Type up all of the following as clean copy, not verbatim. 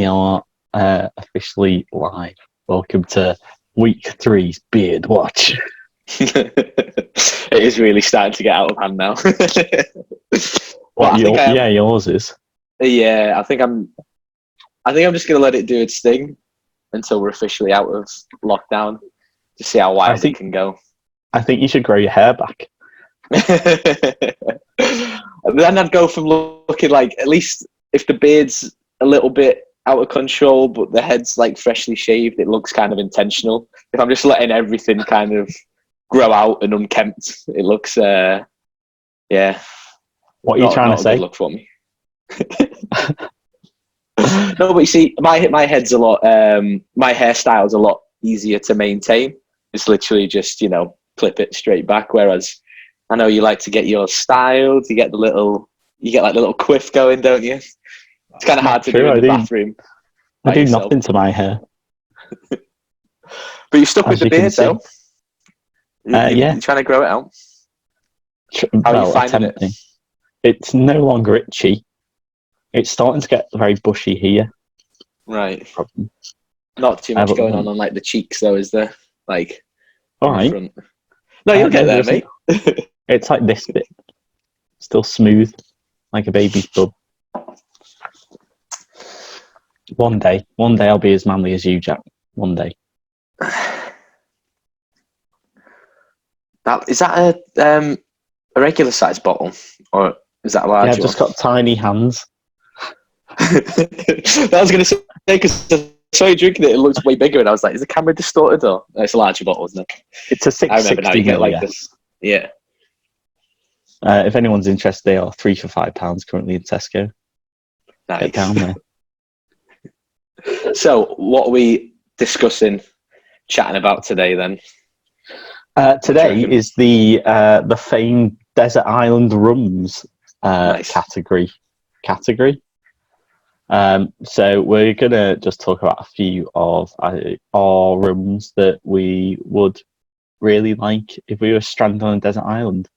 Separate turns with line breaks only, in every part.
We are officially live. Welcome to week 3's Beard Watch.
It is really starting to get out of hand now.
Yours is.
Yeah, I think I'm just gonna let it do its thing until we're officially out of lockdown to see how wide it can go.
I think you should grow your hair back.
Then I'd go from looking like, at least if the beard's a little bit out of control but the head's like freshly shaved, it looks kind of intentional. If I'm just letting everything kind of grow out and unkempt, it looks
What are you trying to say?
Look for me. No, but you see, my head's a lot. My hairstyle's a lot easier to maintain. It's literally just clip it straight back. Whereas I know you like to get yours styled. You get the little quiff going, don't you? It's kind of hard to do in the bathroom.
I do nothing to my hair.
But you're stuck with the beard, though. You're trying to grow it out. How are you finding it?
It's no longer itchy. It's starting to get very bushy here.
Right. Not too much going on like the cheeks, though, is there? Like,
all right.
Front. No, you'll get there, mate.
It's like this bit. Still smooth, like a baby's bum. One day I'll be as manly as you, Jack. One day.
Is that a regular size bottle, or is that a large one?
I've just got tiny hands.
I was going to say, because I saw you drinking it, it looks way bigger, and I was like, is the camera distorted, or no, it's a larger bottle, isn't it?
It's a 660.
I remember now, you get like this. Yeah.
If anyone's interested, they are £3 for £5 currently in Tesco.
Nice.
Get down there.
So, what are we chatting about today then?
Today is the famed Desert Island Rums
nice.
category. So we're gonna just talk about a few of our rums that we would really like if we were stranded on a desert island,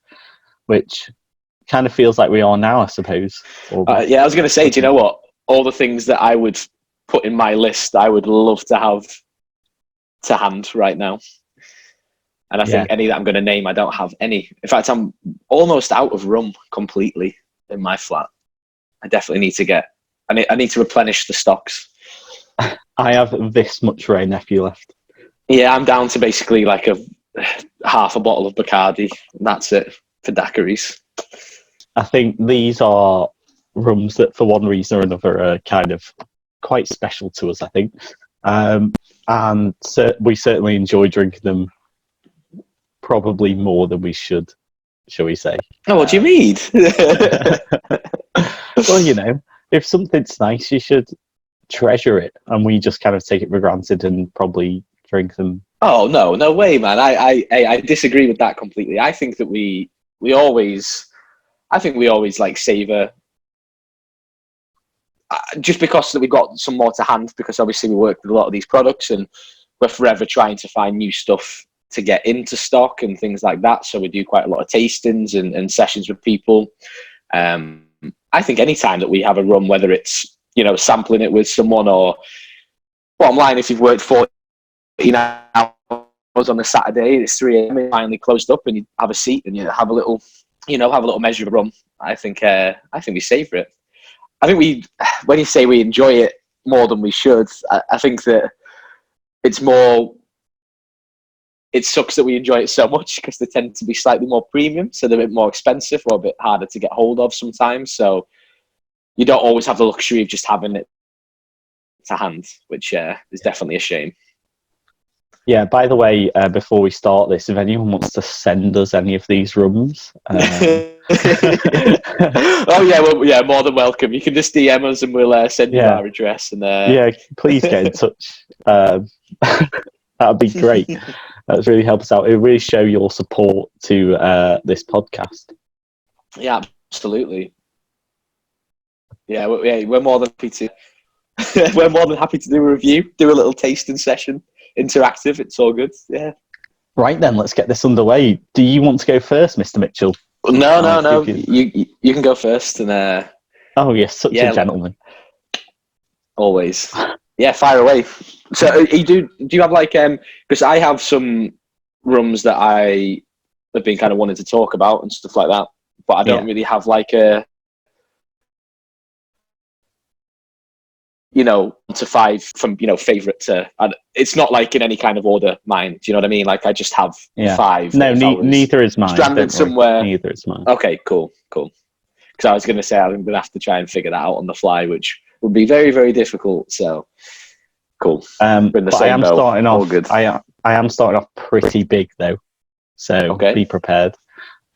which kind of feels like we are now, I suppose.
I was going to say, do you know what? All the things that I would put in my list, I would love to have to hand right now. And I think any that I'm going to name, I don't have any. In fact, I'm almost out of rum completely in my flat. I definitely need to I need to replenish the stocks.
I have this much Ray Nephew left.
Yeah, I'm down to basically like half a bottle of Bacardi, and that's it for daiquiris.
I think these are rums that, for one reason or another, are kind of quite special to us, I think. And we certainly enjoy drinking them probably more than we should, shall we say.
Oh, what do you mean?
Well, if something's nice, you should treasure it. And we just kind of take it for granted and probably drink them.
Oh, no way, man. I disagree with that completely. I think that we always like savor, just because that we got some more to hand, because obviously we work with a lot of these products and we're forever trying to find new stuff to get into stock and things like that. So we do quite a lot of tastings and sessions with people. I think any time that we have a rum, whether it's, sampling it with someone, or bottom line, if you've worked 14 hours on a Saturday, it's 3 a.m. and finally closed up and you have a seat and you have a little measure of rum. I think we savor it. I think when you say we enjoy it more than we should, I think that it's more, it sucks that we enjoy it so much because they tend to be slightly more premium, so they're a bit more expensive or a bit harder to get hold of sometimes. So you don't always have the luxury of just having it to hand, which is definitely a shame.
Yeah, by the way, before we start this, if anyone wants to send us any of these rums...
more than welcome. You can just DM us and we'll send you our address. And
please get in touch. That'd be great. That really helps out. It really show your support to this podcast.
Yeah, absolutely. Yeah, we're more than happy to. We're more than happy to do a review, do a little tasting session, interactive. It's all good. Yeah.
Right then, let's get this underway. Do you want to go first, Mr. Mitchell?
No. You can go first. And
oh yes, such a gentleman.
Always. Yeah, fire away. So do you have like because I have some rums that I have been kind of wanting to talk about and stuff like that, but I don't really have like a, you know, to 5 from, you know, favorite to, it's not like in any kind of order mine. Do you know what I mean? Like I just have 5.
No, neither is mine.
Stranded somewhere.
Neither is mine.
Okay, cool. Because I was going to say I'm going to have to try and figure that out on the fly, which would be very, very difficult. So cool.
But I am starting off. All good. I am starting off pretty big though, so be prepared.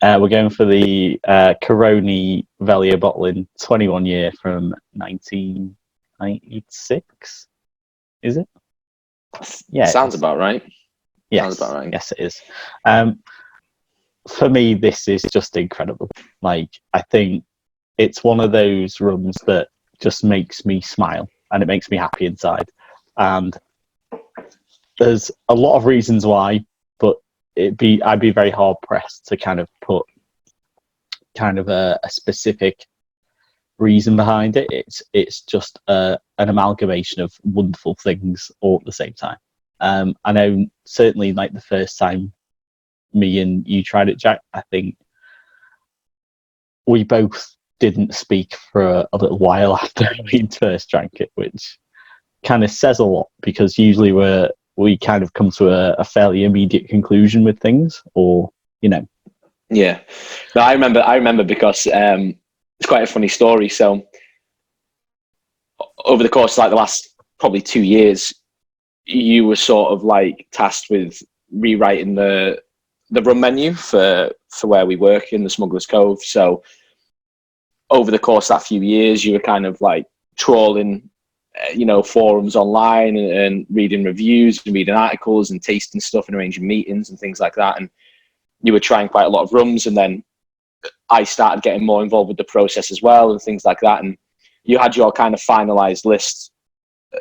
We're going for the Caroni Velier bottling 21 year from 1996. Is it? Yeah,
sounds about right.
Yes,
sounds about right.
Yes, it is. For me, this is just incredible. Like, I think it's one of those rums that just makes me smile and it makes me happy inside. And there's a lot of reasons why, but I'd be very hard pressed to kind of put kind of a specific reason behind it. It's just an amalgamation of wonderful things all at the same time. I know certainly like the first time me and you tried it, Jack, I think we both didn't speak for a little while after we first drank it, which kind of says a lot, because usually we kind of come to a fairly immediate conclusion with things, or, you know.
Yeah. No, I remember because it's quite a funny story. So over the course of like the last probably 2 years, you were sort of like tasked with rewriting the rum menu for where we work in the Smuggler's Cove. So over the course of that few years, you were kind of like trawling, you know, forums online and reading reviews and reading articles and tasting stuff and arranging meetings and things like that. And you were trying quite a lot of rums, and then I started getting more involved with the process as well and things like that. And you had your kind of finalized list,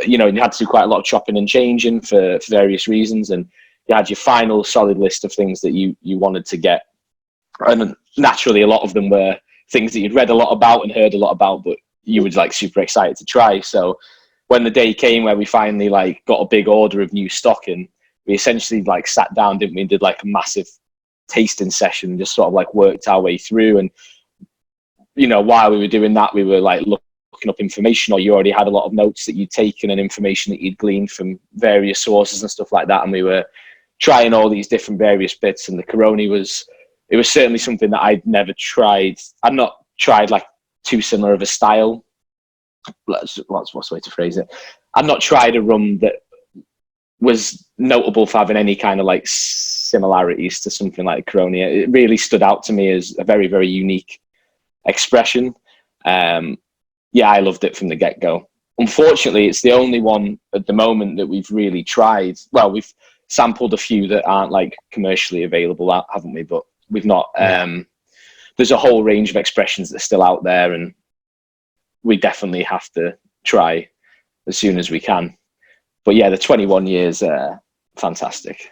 you know, and you had to do quite a lot of chopping and changing for various reasons. And you had your final solid list of things that you wanted to get. And naturally, a lot of them were things that you'd read a lot about and heard a lot about, but you were like super excited to try. So when the day came where we finally like got a big order of new stock in, we essentially like sat down, didn't we, and did like a massive tasting session, just sort of like worked our way through. And, you know, while we were doing that, we were like looking up information, or you already had a lot of notes that you'd taken and information that you'd gleaned from various sources and stuff like that. And we were trying all these different various bits, and the Caroni was certainly something that I'd never tried. I'd not tried like too similar of a style. What's the way to phrase it? I'd not tried a rum that was notable for having any kind of like similarities to something like Caroni. It really stood out to me as a very, very unique expression. Yeah, I loved it from the get-go. Unfortunately, it's the only one at the moment that we've really tried. Well, we've sampled a few that aren't like commercially available, haven't we? But we've not. There's a whole range of expressions that are still out there, and we definitely have to try as soon as we can. But yeah, the 21 years, fantastic.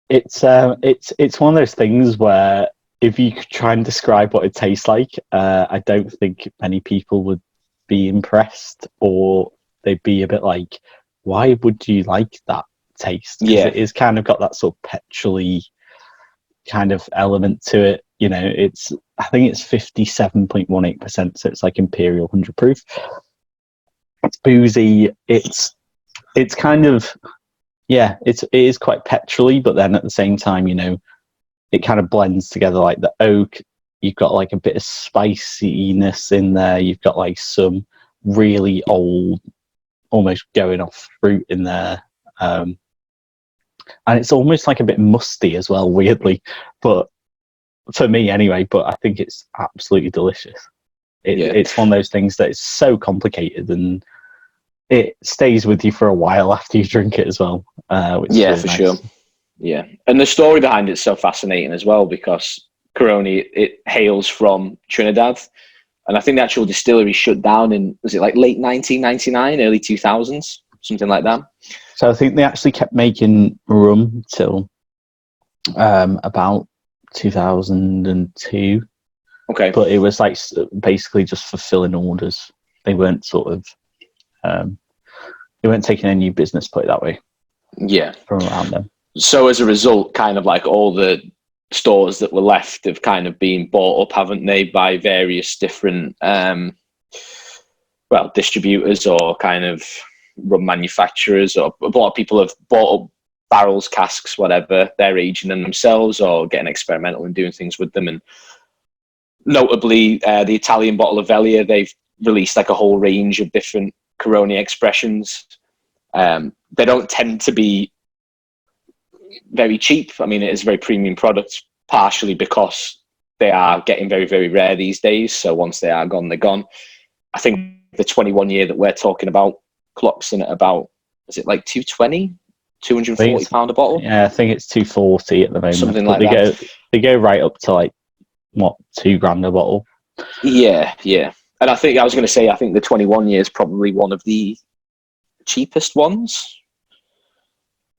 It's one of those things where if you could try and describe what it tastes like, I don't think many people would be impressed, or they'd be a bit like, why would you like that taste?
Yeah,
it is kind of got that sort of petrol-y kind of element to it. You know, I think it's 57.18%, so it's like Imperial 100 proof. It's boozy. It's kind of, yeah, it is quite petrol-y, but then at the same time, you know, it kind of blends together, like the oak. You've got like a bit of spiciness in there. You've got like some really old, almost going off fruit in there. And it's almost like a bit musty as well, weirdly. But for me anyway, but I think it's absolutely delicious. It's one of those things that is so complicated, and it stays with you for a while after you drink it as well. Which is really
for
nice.
sure. Yeah, and the story behind it's so fascinating as well, because Caroni, it hails from Trinidad, and I think the actual distillery shut down in, was it like late 1999, early 2000s, something like that?
So I think they actually kept making rum till about 2002.
Okay.
But it was like basically just fulfilling orders. They weren't sort of they weren't taking any new business, put it that way,
Yeah.
from around them.
So as a result, kind of like all the stores that were left have kind of been bought up, haven't they, by various different distributors or kind of rum manufacturers, or a lot of people have bought up barrels, casks, whatever. They're aging them themselves or getting experimental and doing things with them. And notably, the Italian bottle of Velier, they've released like a whole range of different Caroni expressions. They don't tend to be very cheap. I mean, it is a very premium product, partially because they are getting very, very rare these days. So once they are gone, they're gone. I think the 21 year that we're talking about clocks in at about, is it like 220, 240 pound a bottle?
Yeah, I think it's 240 at the moment.
Something like that.
They go right up to like, what, £2 a bottle?
Yeah. And I think I was going to say, I think the 21 year is probably one of the cheapest ones.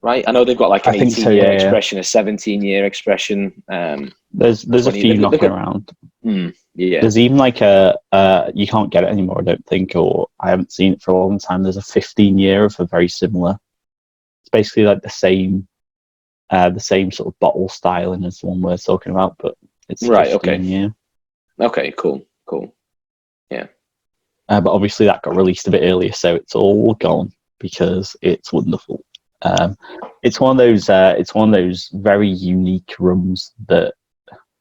Right, I know they've got like an 18-year expression, a 17-year expression.
There's a few knocking around.
Yeah,
there's even like you can't get it anymore, I don't think, or I haven't seen it for a long time. There's a 15-year of a very similar. It's basically like the same sort of bottle styling as the one we're talking about, but it's
right.
15-year.
Okay, cool. Yeah,
but obviously that got released a bit earlier, so it's all gone because it's wonderful. It's one of those very unique rums that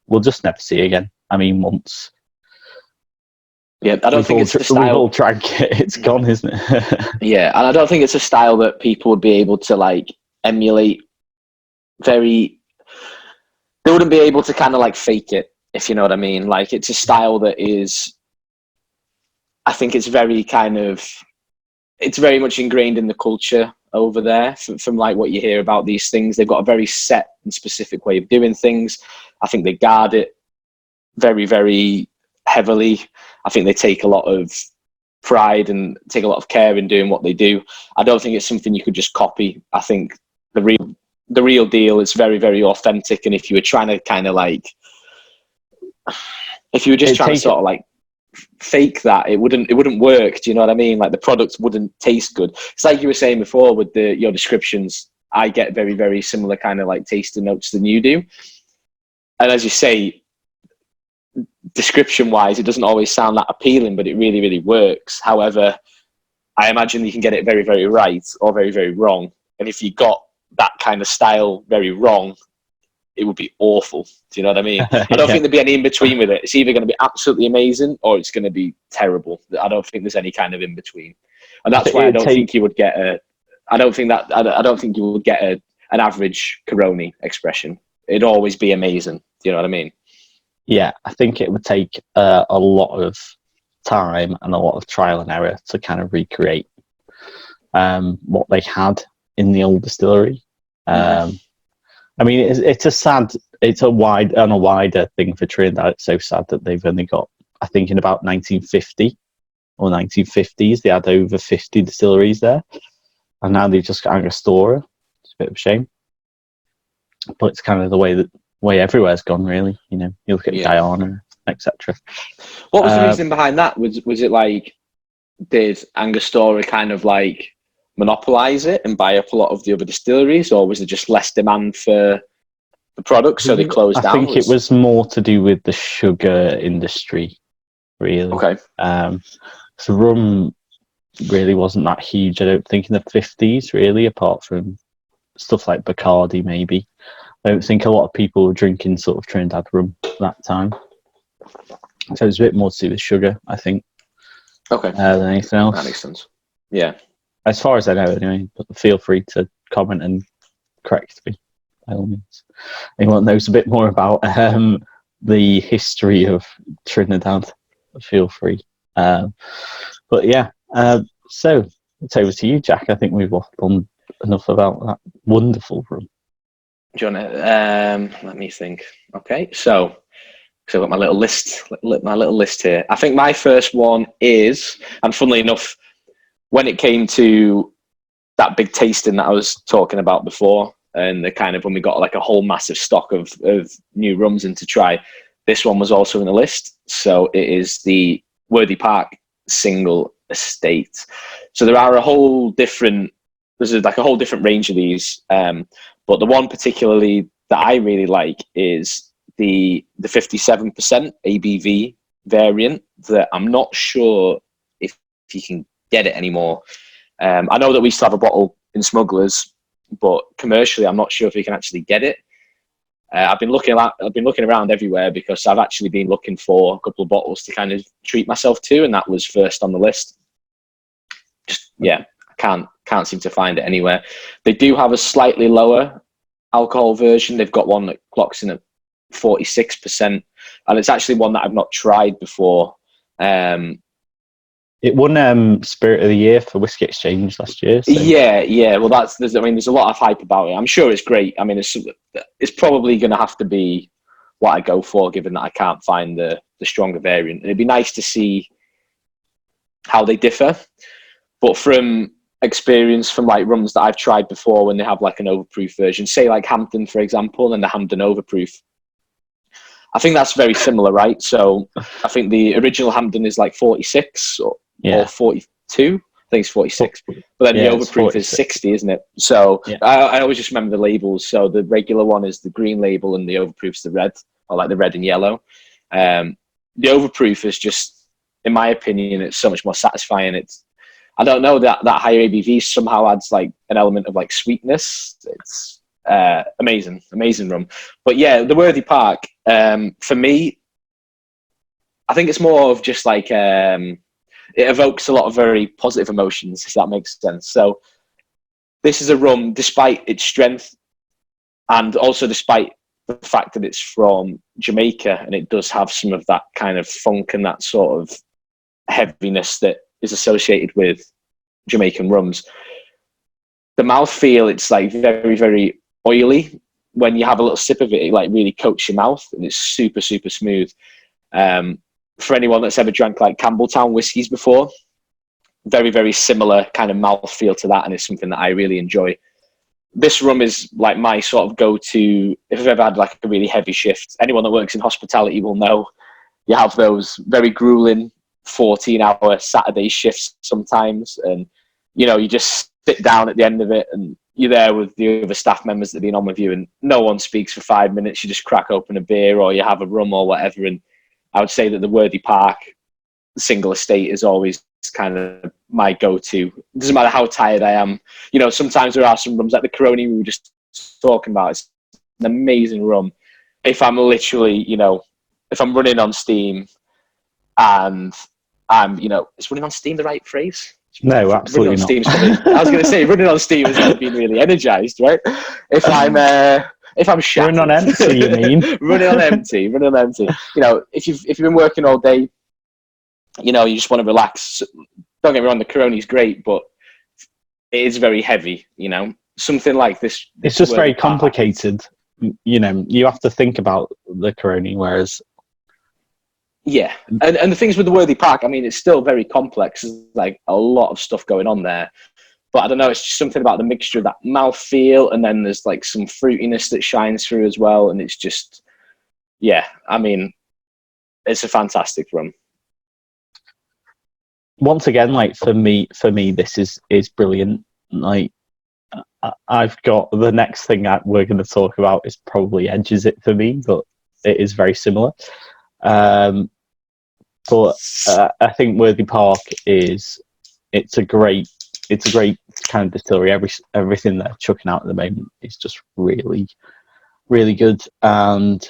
we'll just never see again. I mean, once.
Yeah, I don't think it's the style.
We've all drank it. It's gone, isn't it?
Yeah, and I don't think it's a style that people would be able to like emulate. They wouldn't be able to kind of like fake it, if you know what I mean. Like, it's a style that is. I think it's very much ingrained in the culture over there from like what you hear about these things. They've got a very set and specific way of doing things. I think they guard it very, very heavily. I think they take a lot of pride and take a lot of care in doing what they do. I don't think it's something you could just copy. I think the real deal is very, very authentic. And if you were trying to kind of like, if you were just trying to sort of like fake that, it wouldn't work. Do you know what I mean? Like, the product wouldn't taste good. It's like you were saying before with your descriptions. I get very, very similar kind of like tasting notes than you do. And as you say, description wise, it doesn't always sound that appealing, but it really, really works. However, I imagine you can get it very, very right or very, very wrong. And if you got that kind of style very wrong, it would be awful. Do you know what I mean? I don't think there'd be any in between with it. It's either going to be absolutely amazing or it's going to be terrible. I don't think there's any kind of in between, and that's why I don't think you would get an average Caroni expression. It'd always be amazing. Do you know what I mean?
Yeah, I think it would take a lot of time and a lot of trial and error to kind of recreate what they had in the old distillery. I mean, it's a wider thing for Trinidad. It's so sad that they've only got, I think in about 1950 or 1950s, they had over 50 distilleries there. And now they've just got Angostura. It's a bit of a shame. But it's kind of the way everywhere's gone, really. You know, you look at Guyana, etc.
What was the reason behind that? Was it like, did Angostura kind of like monopolize it and buy up a lot of the other distilleries, or was there just less demand for the product, so they closed down?
I think it was more to do with the sugar industry, really.
Okay.
So rum really wasn't that huge, I don't think, in the 50s, really, apart from stuff like Bacardi, maybe. I don't think a lot of people were drinking sort of Trinidad rum at that time. So it's a bit more to do with sugar, I think.
Okay.
Than anything else.
That makes sense. Yeah.
As far as I know, anyway, but feel free to comment and correct me, by all means. Anyone knows a bit more about the history of Trinidad, feel free. But yeah, so it's over to you, Jack. I think we've waffled on enough about that wonderful rum.
Do you want to, let me think. Okay, so I've got my little list here. I think my first one is, and funnily enough, when it came to that big tasting that I was talking about before, and the kind of when we got like a whole massive stock of new rums in to try, this one was also in the list. So it is the Worthy Park single estate. So there are a whole different. There's like a whole different range of these, but the one particularly that I really like is the 57% ABV variant. That I'm not sure if you can get it anymore. I know that we still have a bottle in Smugglers, but commercially, I'm not sure if we can actually get it. I've been looking around everywhere because I've actually been looking for a couple of bottles to kind of treat myself to, and that was first on the list. Just I can't seem to find it anywhere. They do have a slightly lower alcohol version. They've got one that clocks in at 46%, and it's actually one that I've not tried before.
It won Spirit of the Year for Whiskey Exchange last year. So.
Yeah. Well, there's a lot of hype about it. I'm sure it's great. I mean, it's probably going to have to be what I go for, given that I can't find the stronger variant. And it'd be nice to see how they differ. But from experience from like rums that I've tried before, when they have like an overproof version, say like Hampden, for example, and the Hampden Overproof, I think that's very similar, right? So I think the original Hampden is like 46 or 42. I think it's 46. But then the Overproof is 60, isn't it? So I always just remember the labels. So the regular one is the green label and the Overproof's the red, or like the red and yellow. The Overproof is just, in my opinion, it's so much more satisfying. I don't know, that higher ABV somehow adds like an element of like sweetness. It's amazing rum. But yeah, the Worthy Park, for me, I think it's more of just like it evokes a lot of very positive emotions, if that makes sense. So this is a rum, despite its strength and also despite the fact that it's from Jamaica, and it does have some of that kind of funk and that sort of heaviness that is associated with Jamaican rums. The mouthfeel, it's like very, very oily. When you have a little sip of it, it like really coats your mouth, and it's super, super smooth. For anyone that's ever drank like Campbelltown whiskies before, very, very similar kind of mouthfeel to that, and it's something that I really enjoy. This rum is like my sort of go-to if I've ever had like a really heavy shift. Anyone that works in hospitality will know you have those very grueling 14-hour Saturday shifts sometimes, and you just sit down at the end of it and you're there with the other staff members that have been on with you, and no one speaks for 5 minutes. You just crack open a beer or you have a rum or whatever. And I would say that the Worthy Park single estate is always kind of my go-to. It doesn't matter how tired I am. Sometimes there are some rums like the Caroni we were just talking about. It's an amazing rum. If I'm literally, if I'm running on steam and I'm, is running on steam the right phrase?
No, absolutely not.
I was going to say running on steam is like being really energized, right? If I'm shattered,
running on empty, you mean?
running on empty. If you've been working all day, you just want to relax. Don't get me wrong, the Caroni's great, but it is very heavy. Something like this.
It's just very complicated. You have to think about the Caroni, whereas.
Yeah, and the things with the Worthy Park, I mean, it's still very complex. There's like a lot of stuff going on there. But I don't know, it's just something about the mixture of that mouthfeel, and then there's like some fruitiness that shines through as well. And it's just, I mean, it's a fantastic rum.
Once again, like for me, this is brilliant. Like I've got the next thing that we're going to talk about is probably edges it for me, but it is very similar. But I think Worthy Park it's a great kind of distillery. Everything they're chucking out at the moment is just really, really good. And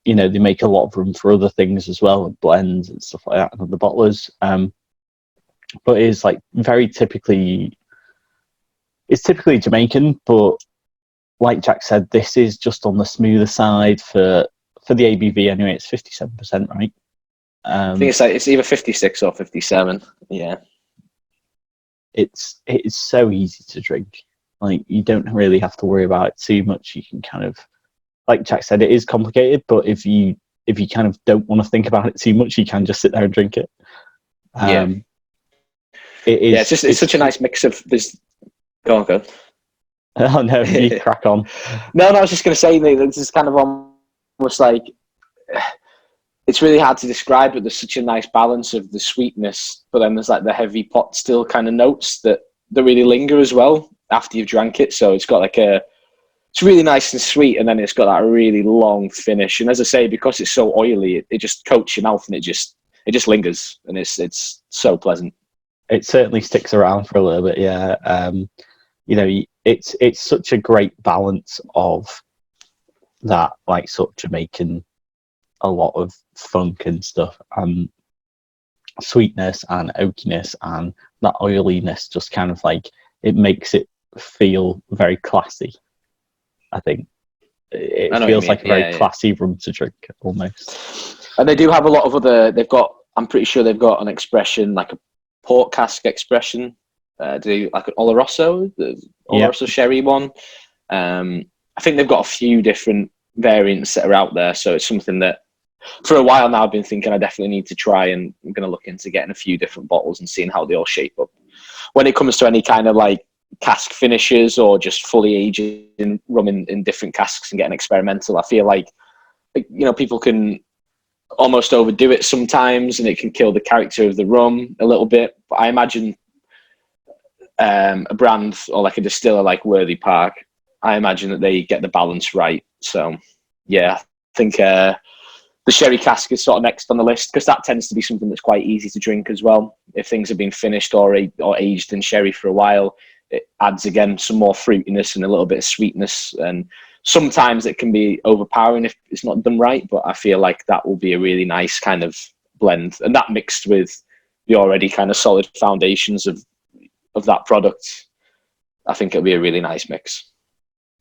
they make a lot of room for other things as well, and blends and stuff like that, and other bottlers. But it's like it's typically Jamaican, but like Jack said, this is just on the smoother side for the ABV anyway. It's 57%, right?
I think it's either 56 or 57. Yeah.
It's so easy to drink. Like you don't really have to worry about it too much. You can kind of, like Jack said, it is complicated, but if you kind of don't want to think about it too much, you can just sit there and drink it. It is. Yeah, it's
such a nice mix of this. Go on, good.
Oh no, you crack on.
No, I was just going to say this is kind of almost like it's really hard to describe, but there's such a nice balance of the sweetness, but then there's like the heavy pot still kind of notes that really linger as well after you've drank it. So it's got like it's really nice and sweet, and then it's got that really long finish. And as I say, because it's so oily, it just coats your mouth, and it just lingers, and it's so pleasant.
It certainly sticks around for a little bit, yeah. You know, it's such a great balance of that, like, sort of Jamaican, a lot of funk and stuff, and sweetness and oakiness, and that oiliness just kind of like, it makes it feel very classy. I think it feels like a very classy rum to drink almost.
And they do have a lot of other, I'm pretty sure they've got an expression, like a port cask expression, do like an Oloroso, the Oloroso sherry one. I think they've got a few different variants that are out there, so it's something that for a while now I've been thinking I definitely need to try, and I'm going to look into getting a few different bottles and seeing how they all shape up. When it comes to any kind of like cask finishes or just fully aging rum in different casks and getting experimental, I feel like, you know, people can almost overdo it sometimes, and it can kill the character of the rum a little bit. But I imagine a brand or like a distiller like Worthy Park, I imagine that they get the balance right. So yeah, I think the sherry cask is sort of next on the list, because that tends to be something that's quite easy to drink as well. If things have been finished or aged in sherry for a while, it adds again some more fruitiness and a little bit of sweetness, and sometimes it can be overpowering if it's not done right, but I feel like that will be a really nice kind of blend, and that mixed with the already kind of solid foundations of that product, I think it'll be a really nice mix.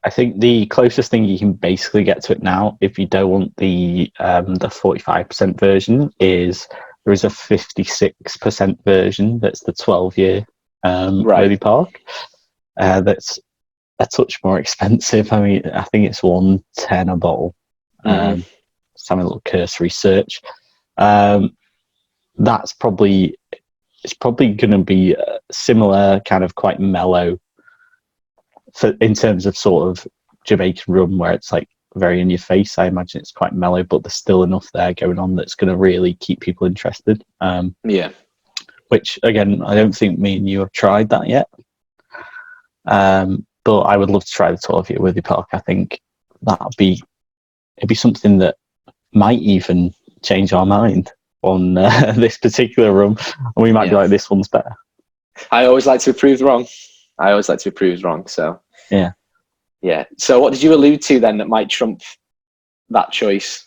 I think the closest thing you can basically get to it now, if you don't want the 45% version, is there is a 56% version that's the 12-year Worthy Park. That's a touch more expensive. I mean, I think it's $110 a bottle. Just having a little cursory search. It's probably going to be similar, kind of quite mellow, in terms of sort of Jamaican rum, where it's like very in your face. I imagine it's quite mellow, but there's still enough there going on that's going to really keep people interested. Which again, I don't think me and you have tried that yet. But I would love to try the 12-year Worthy Park. I think it'd be something that might even change our mind on this particular rum, and we might be like, this one's better.
I always like to be proved wrong. So yeah. So what did you allude to then that might trump that choice?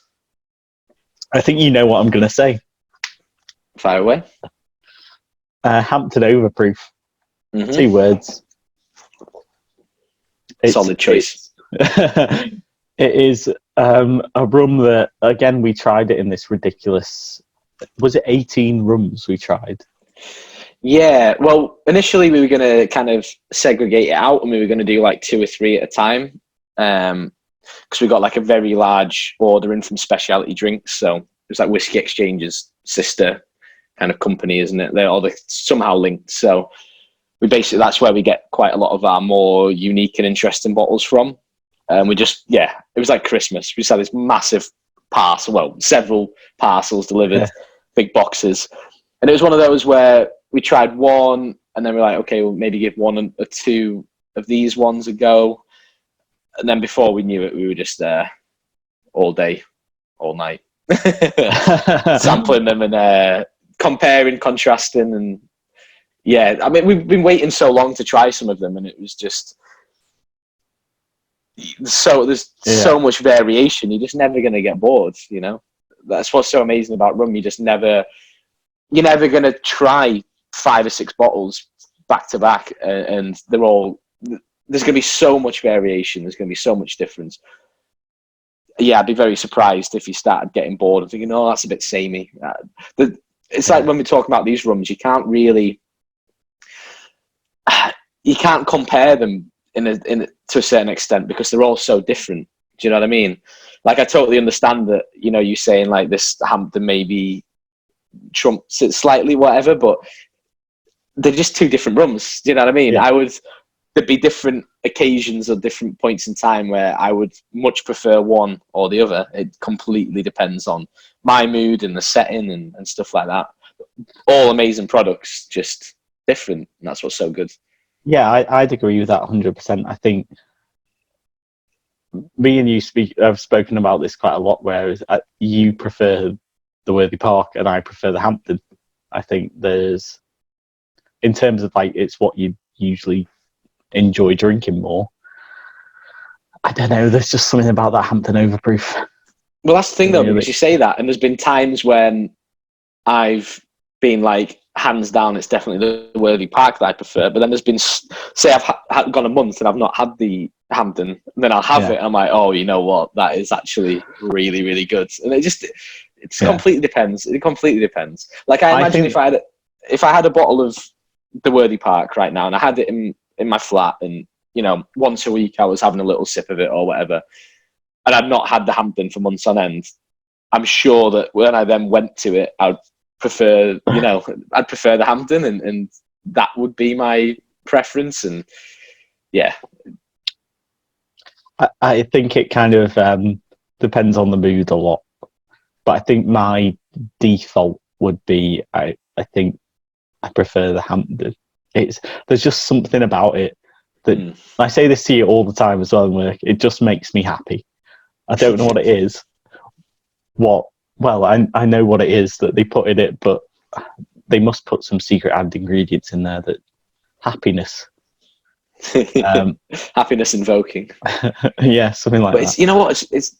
I think you know what I'm going to say.
Fire away.
Hampden Overproof. 2 words.
Solid choice.
It is a rum that, again, we tried it in this ridiculous... Was it 18 rums we tried?
Yeah, well, initially we were going to kind of segregate it out, and we were going to do like 2 or 3 at a time, because we got like a very large order in from Specialty Drinks. So it was like Whiskey Exchange's sister kind of company, isn't it? They're somehow linked. So that's where we get quite a lot of our more unique and interesting bottles from. And it was like Christmas. We just had this massive parcel, well, several parcels delivered, big boxes. And it was one of those where we tried one, and then we're like, okay, we'll maybe give 1 or 2 of these ones a go. And then before we knew it, we were just there all day, all night, sampling them and comparing, contrasting. And yeah, I mean, we've been waiting so long to try some of them, and it was just there's so much variation. You're just never going to get bored, you know? That's what's so amazing about rum. You're never going to try 5 or 6 bottles back to back, and they're all, there's going to be so much variation. There's going to be so much difference. Yeah, I'd be very surprised if you started getting bored and thinking, oh, that's a bit samey. It's like when we talk about these rums, you can't compare them to a certain extent, because they're all so different. Do you know what I mean? Like, I totally understand that, you know, you saying like this Hampden maybe trumps it slightly, whatever, but they're just 2 different rums. Do you know what I mean? There'd be different occasions or different points in time where I would much prefer one or the other. It completely depends on my mood and the setting and stuff like that. All amazing products, just different, and that's what's so good.
Yeah, I'd agree with that 100%. I think me and you have spoken about this quite a lot, whereas you prefer the Worthy Park and I prefer the Hampden. I think there's, in terms of like, it's what you usually enjoy drinking more. I don't know, there's just something about that Hampden Overproof.
Well, that's the thing though, because you say that, and there's been times when I've been like, hands down, it's definitely the Worthy Park that I prefer. But then there's been, say I've gone a month and I've not had the Hampden, and then I'll have it and I'm like, oh, you know what, that is actually really, really good. And it completely depends. It completely depends. Like I imagine if I had a bottle of the Worthy Park right now and I had it in my flat, and you know, once a week I was having a little sip of it or whatever, and I'd not had the Hampden for months on end, I'm sure that when I then went to it, I'd prefer the Hampden, and that would be my preference. And yeah,
I think it kind of depends on the mood a lot, but I think my default would be I think I prefer the Hampden. There's just something about it that I say this to you all the time as well in work. It just makes me happy. I don't know what it is. I know what it is that they put in it, but they must put some secret add ingredients in there that happiness.
Happiness invoking.
Yeah, something like that.
You know what? It's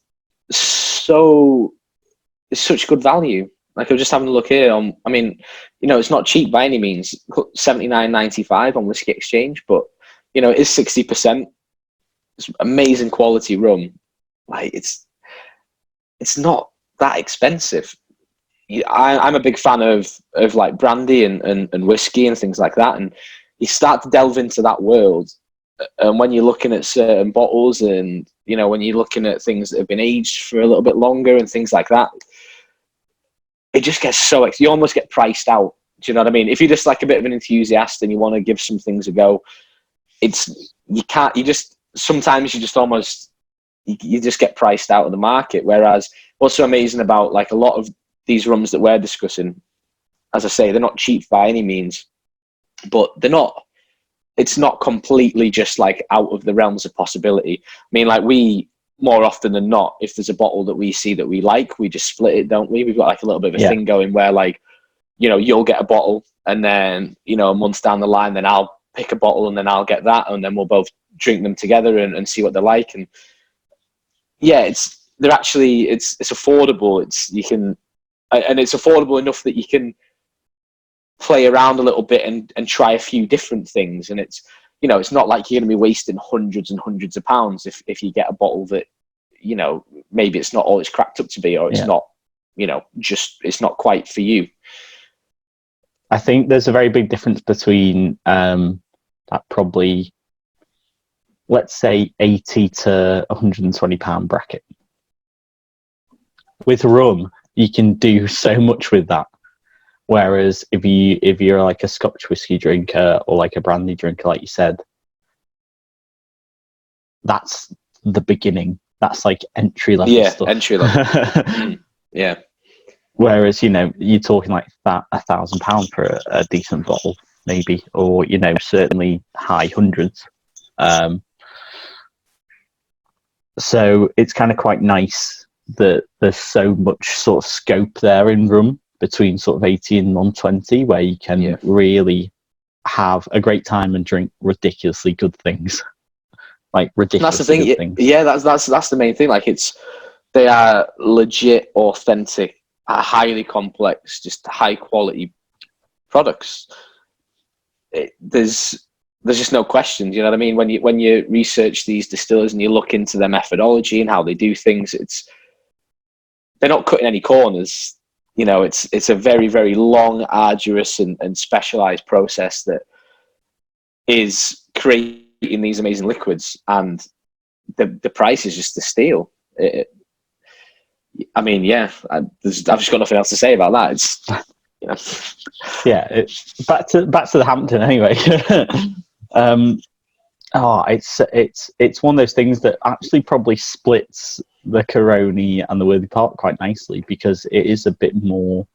such good value. Like, I'm just having a look here. I mean, you know, it's not cheap by any means. $79.95 on Whiskey Exchange, but you know, it is 60%. It's amazing quality rum. Like, it's not that expensive. I'm a big fan of like brandy and whiskey and things like that, and you start to delve into that world, and when you're looking at certain bottles, and you know, when you're looking at things that have been aged for a little bit longer and things like that, it just gets you almost get priced out. Do you know what I mean? If you're just like a bit of an enthusiast and you want to give some things a go, sometimes you just almost you just get priced out of the market. Whereas what's so amazing about like a lot of these rums that we're discussing, as I say, they're not cheap by any means, but it's not completely just like out of the realms of possibility. I mean, like, we, more often than not, if there's a bottle that we see that we like, we just split it, don't we? We've got like a little bit of a thing going where, like, you know, you'll get a bottle, and then, you know, a month down the line, then I'll pick a bottle, and then I'll get that, and then we'll both drink them together and see what they're like. And yeah, it's affordable. And it's affordable enough that you can play around a little bit and try a few different things. And it's, you know, it's not like you're going to be wasting hundreds and hundreds of pounds if you get a bottle that, you know, maybe it's not all it's cracked up to be, or it's not, you know, just, it's not quite for you.
I think there's a very big difference between that probably, let's say, £80 to £120 bracket. With rum, you can do so much with that. Whereas if you're like a Scotch whiskey drinker or like a brandy drinker, like you said, that's the beginning. That's like entry level stuff.
Entry level. Yeah.
Whereas, you know, you're talking like that £1,000 for a decent bottle, maybe, or, you know, certainly high hundreds. So it's kind of quite nice that there's so much sort of scope there in rum between sort of 80 and 120, where you can really have a great time and drink ridiculously good things. Like ridiculously good things.
Yeah, that's the main thing. Like, they are legit, authentic, highly complex, just high quality products. There's just no question. You know what I mean? When you research these distillers and you look into their methodology and how they do things, they're not cutting any corners. You know, it's a very, very long, arduous and specialized process that is creating these amazing liquids, and the price is just the steal. I mean, yeah, I've just got nothing else to say about that. It's, you know.
Yeah, back to the Hampden anyway. Oh, it's one of those things that actually probably splits the Caroni and the Worthy Park quite nicely, because it is a bit more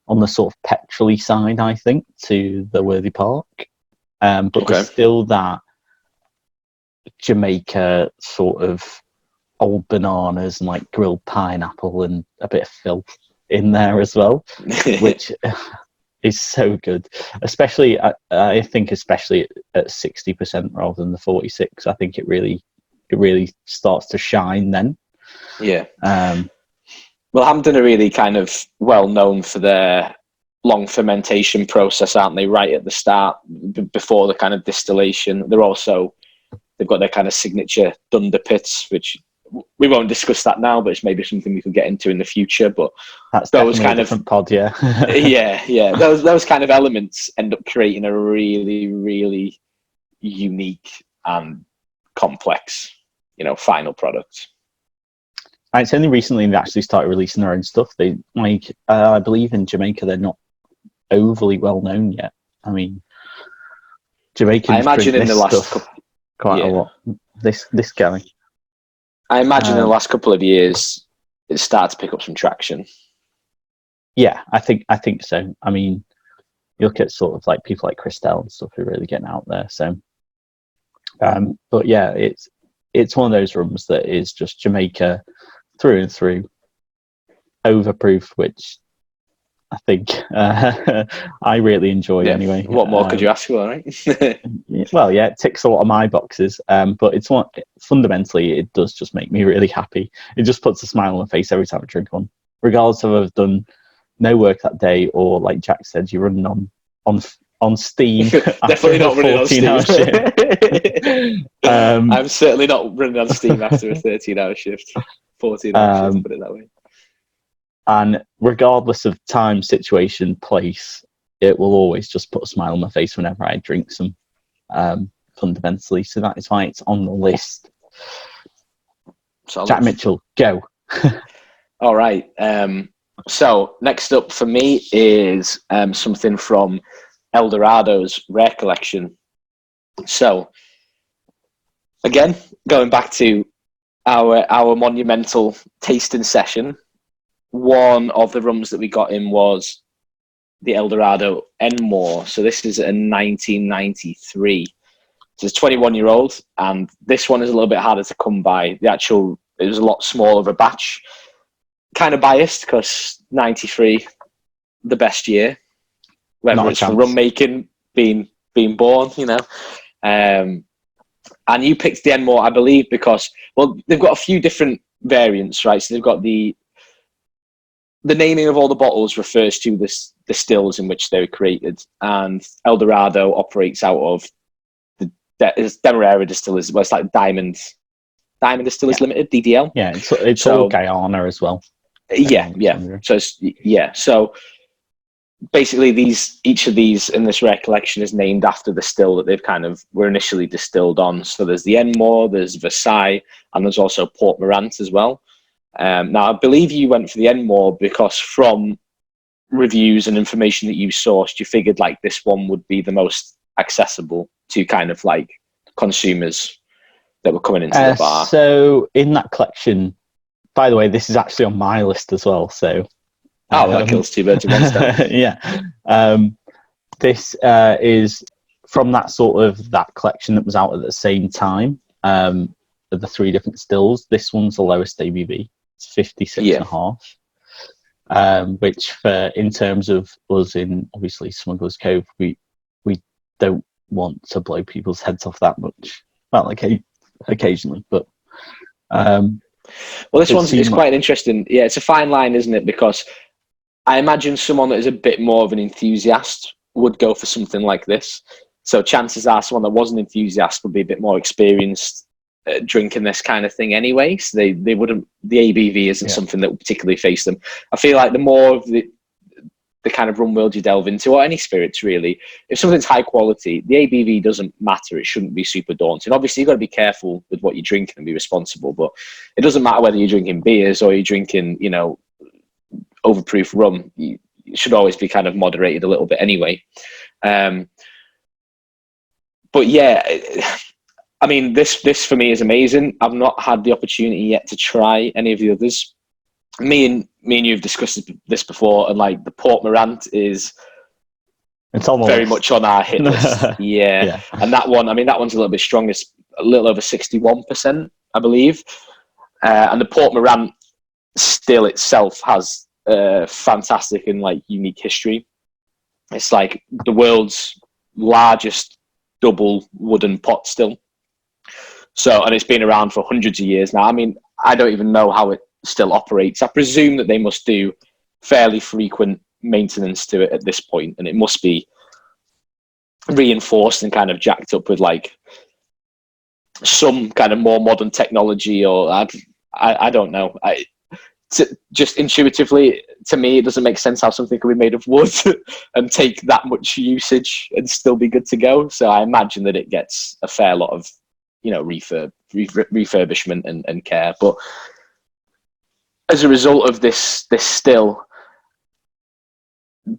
on the sort of petrol-y side, I think, to the Worthy Park. But there's still that Jamaica sort of old bananas and like grilled pineapple and a bit of filth in there as well, which is so good. Especially, I think, especially at 60% rather than the 46. I think it really starts to shine then.
Yeah. Well, Hampden are really kind of well known for their long fermentation process, aren't they? Right at the start, before the kind of distillation. They've got their kind of signature Dunder pits, which we won't discuss that now, but it's maybe something we could get into in the future. But
that's those kind of different pod, yeah.
yeah. Those kind of elements end up creating a really, really unique and complex, final product.
And it's only recently they actually started releasing their own stuff. They I believe in Jamaica they're not overly well known yet. I mean, Jamaicans
I imagine
drink
in
this
the last
stuff quite a lot. This going.
I imagine in the last couple of years it started to pick up some traction.
Yeah, I think so. I mean, you look at sort of like people like Christelle and stuff who are really getting out there. So, but yeah, it's one of those rums that is just Jamaica through and through. Overproof, which I think I really enjoy anyway.
What more could you ask for, right?
Well, yeah, it ticks a lot of my boxes, but fundamentally, it does just make me really happy. It just puts a smile on my face every time I drink one, regardless of I've done no work that day or, like Jack said, you're running on steam.
Definitely not running on steam. I'm certainly not running on steam after a 13-hour shift, 14-hour shift, put it that way.
And regardless of time, situation, place, it will always just put a smile on my face whenever I drink some, fundamentally. So that is why it's on the list.
Solid.
Jack Mitchell, go.
All right. So next up for me is something from El Dorado's Rare Collection. So again, going back to our monumental tasting session, one of the rums that we got in was the El Dorado Enmore. So this is a 1993. So it's 21-year-old, and this one is a little bit harder to come by. It was a lot smaller of a batch. Kind of biased because 93, the best year. Whether it's for rum making, being born, And you picked the Enmore, I believe, because, well, they've got a few different variants, right? So they've got the naming of all the bottles refers to the stills in which they were created, and El Dorado operates out of the Demerara Distillers. Well, it's like Diamond Distillers Limited, DDL.
Yeah, it's all Guyana as well.
Yeah. So basically, each of these in this rare collection is named after the still that they've kind of were initially distilled on. So there's the Enmore, there's Versailles, and there's also Port Morant as well. Now, I believe you went for the Enmore because from reviews and information that you sourced, you figured like this one would be the most accessible to kind of like consumers that were coming into the bar.
So in that collection, by the way, this is actually on my list as well. So
that kills two birds with one stone.
Yeah. This is from that collection that was out at the same time. Of the three different stills, this one's the lowest ABV. It's 56.5. Which in terms of us in obviously Smuggler's Cove, we don't want to blow people's heads off that much. Well, okay, occasionally, but
well, this one's it's quite interesting. Yeah, it's a fine line, isn't it? Because I imagine someone that is a bit more of an enthusiast would go for something like this. So chances are someone that was an enthusiast would be a bit more experienced drinking this kind of thing anyway. So they wouldn't. The ABV isn't something that would particularly face them. I feel like the more of the kind of rum world you delve into, or any spirits really, if something's high quality, the ABV doesn't matter. It shouldn't be super daunting. Obviously, you've got to be careful with what you're drinking and be responsible, but it doesn't matter whether you're drinking beers or you're drinking, overproof rum. You should always be kind of moderated a little bit anyway. But yeah, I mean, this for me is amazing. I've not had the opportunity yet to try any of the others. Me and you have discussed this before, and like the Port Morant is
It's on the
very
list.
much on our hit list. Yeah. And that one, I mean, that one's a little bit stronger. It's a little over 61%, I believe. And the Port Morant still itself has fantastic and like unique history. It's like the world's largest double wooden pot still. So, and it's been around for hundreds of years now. I mean, I don't even know how it still operates. I presume that they must do fairly frequent maintenance to it at this point, and it must be reinforced and kind of jacked up with like some kind of more modern technology, or I don't know. Just intuitively, to me, it doesn't make sense how something can be made of wood and take that much usage and still be good to go. So I imagine that it gets a fair lot of, refurbishment and care. But as a result of this still,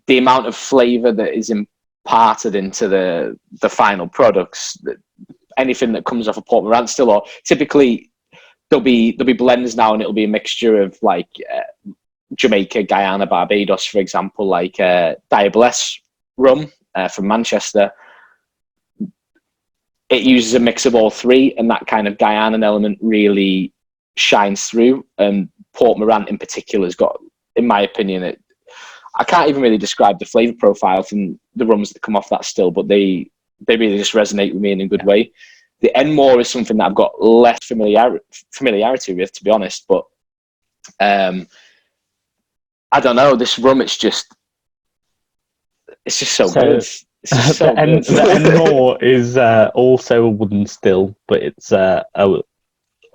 the amount of flavour that is imparted into the final products, anything that comes off a Port Morant still, or typically there'll be blends now, and it'll be a mixture of like Jamaica, Guyana, Barbados, for example, like Diablesse rum from Manchester. It uses a mix of all three, and that kind of Guyanan element really shines through. And Port Morant in particular has got, in my opinion, I can't even really describe the flavour profile from the rums that come off that still, but they really just resonate with me in a good way. The Enmore is something that I've got less familiarity with, to be honest. But I don't know, this rum, it's just so good. It's just so good.
The Enmore is also a wooden still, but it's I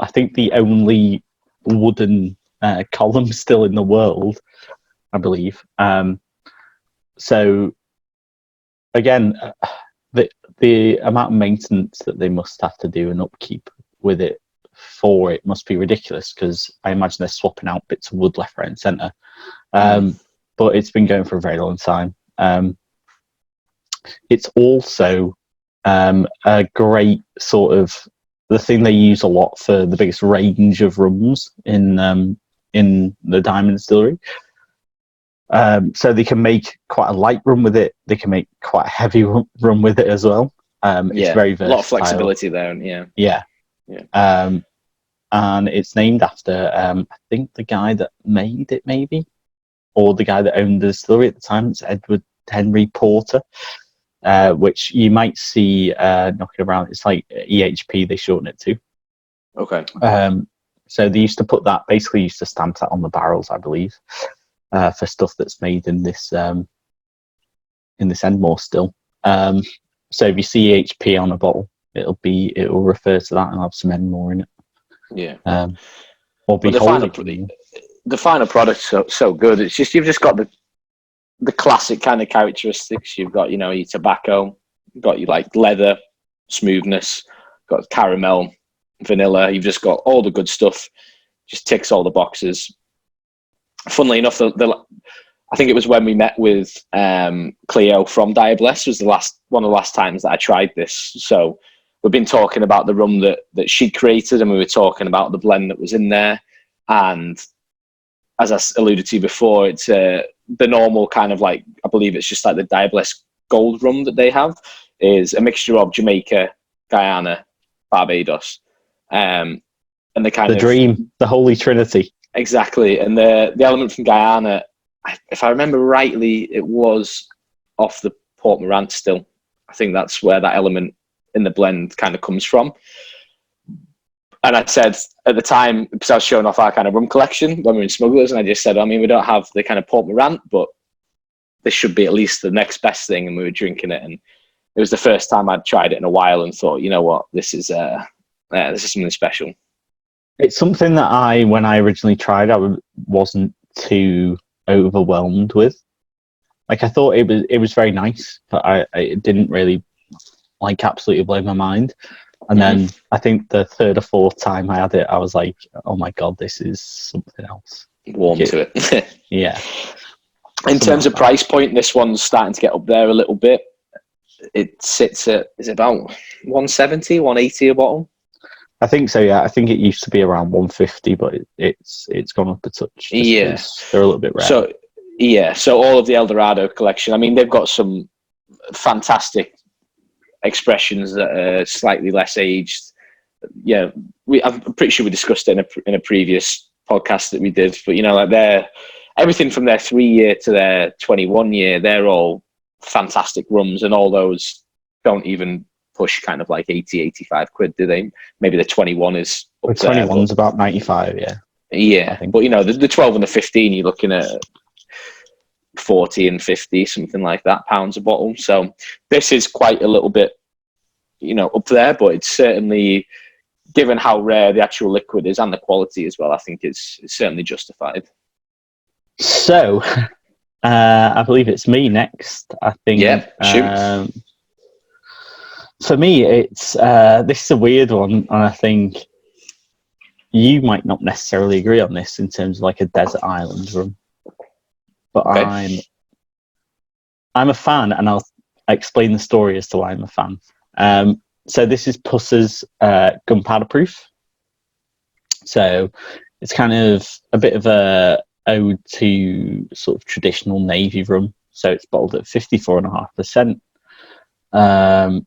think the only wooden column still in the world, I believe. So again, the amount of maintenance that they must have to do and upkeep with it for it must be ridiculous, because I imagine they're swapping out bits of wood left, right, and centre. But it's been going for a very long time. It's also a great sort of the thing they use a lot for the biggest range of rums in the Diamond Distillery. So they can make quite a light rum with it. They can make quite a heavy rum with it as well. It's very versatile.
A lot of flexibility there.
Yeah. And it's named after I think the guy that made it, maybe, or the guy that owned the distillery at the time. It's Edward Henry Porter, which you might see knocking around. It's like EHP, they shorten it to.
Okay.
So they used to put that, basically used to stamp that on the barrels, I believe, for stuff that's made in this Enmore still. So if you see EHP on a bottle, it'll refer to that and have some Enmore in it.
Yeah.
Or be
the final product's so good. It's just, you've just got the classic kind of characteristics. You've got, your tobacco, you've got your like leather, smoothness, got caramel, vanilla. You've just got all the good stuff. Just ticks all the boxes. Funnily enough, I think it was when we met with Cleo from Diablesse was one of the last times that I tried this. So we've been talking about the rum that she created, and we were talking about the blend that was in there. And as I alluded to before, it's the normal kind of like, I believe it's just like the Diablesse Gold rum that they have is a mixture of Jamaica, Guyana, Barbados, and the
dream, the holy trinity.
Exactly. And the element from Guyana, if I remember rightly, it was off the Port Morant still. I think that's where that element in the blend kind of comes from. And I said at the time, because I was showing off our kind of rum collection when we were in Smugglers, and I just said, we don't have the kind of Port Morant, but this should be at least the next best thing. And we were drinking it, and it was the first time I'd tried it in a while and thought, you know what, this is something special.
It's something that when I originally tried, I wasn't too overwhelmed with. Like, I thought it was very nice, but it didn't really like absolutely blow my mind. And then I think the third or fourth time I had it, I was like, oh my God, this is something else.
Warm to it.
Yeah.
In terms of price point, this one's starting to get up there a little bit. it sits at, is it about 170, 180 a bottle?
I think so. Yeah, I think it used to be around 150, but it's gone up a touch.
Yeah.
They're a little bit rare.
So yeah, so all of the El Dorado collection. I mean, they've got some fantastic expressions that are slightly less aged. Yeah, I'm pretty sure we discussed it in a previous podcast that we did. But you know, like everything from their 3-year to their 21-year, they're all fantastic rums, and all those don't even push kind of like 80, 85 quid, do they? Maybe the 21 is up
the 21's about 95, yeah.
Yeah, but you know, the 12 and the 15, you're looking at 40 and 50, something like that, pounds a bottle. So this is quite a little bit, you know, up there, but it's certainly, given how rare the actual liquid is and the quality as well, I think it's certainly justified.
So, I believe it's me next. I think.
Yeah, shoot.
For me, it's this is a weird one, and I think you might not necessarily agree on this in terms of like a desert island rum, but okay. I'm a fan, and I'll explain the story as to why I'm a fan. So this is Pussers Gunpowder Proof. So it's kind of a bit of a ode to sort of traditional Navy rum. So it's bottled at 54.5%.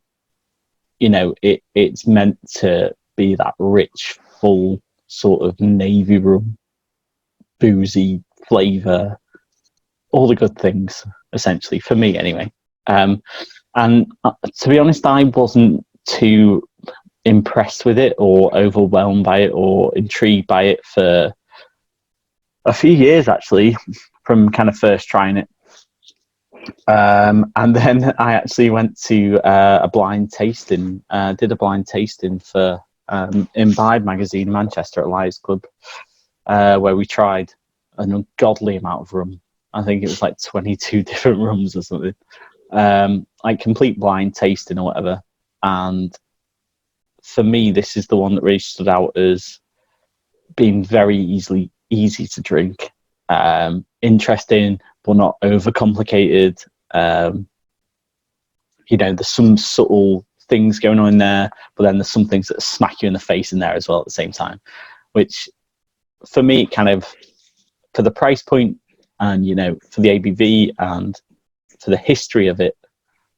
You know, it's meant to be that rich, full sort of Navy rum, boozy flavour, all the good things, essentially, for me anyway. And to be honest, I wasn't too impressed with it or overwhelmed by it or intrigued by it for a few years, actually, from kind of first trying it. And then I actually went to a blind tasting, did a blind tasting for Imbibe magazine in Manchester at Liars Club, where we tried an ungodly amount of rum. I think it was like 22 different rums or something, like complete blind tasting or whatever. And for me, this is the one that really stood out as being very easy to drink, interesting, but not overcomplicated. You know, there's some subtle things going on in there, but then there's some things that smack you in the face in there as well at the same time, which for me, kind of, for the price point and, you know, for the ABV and for the history of it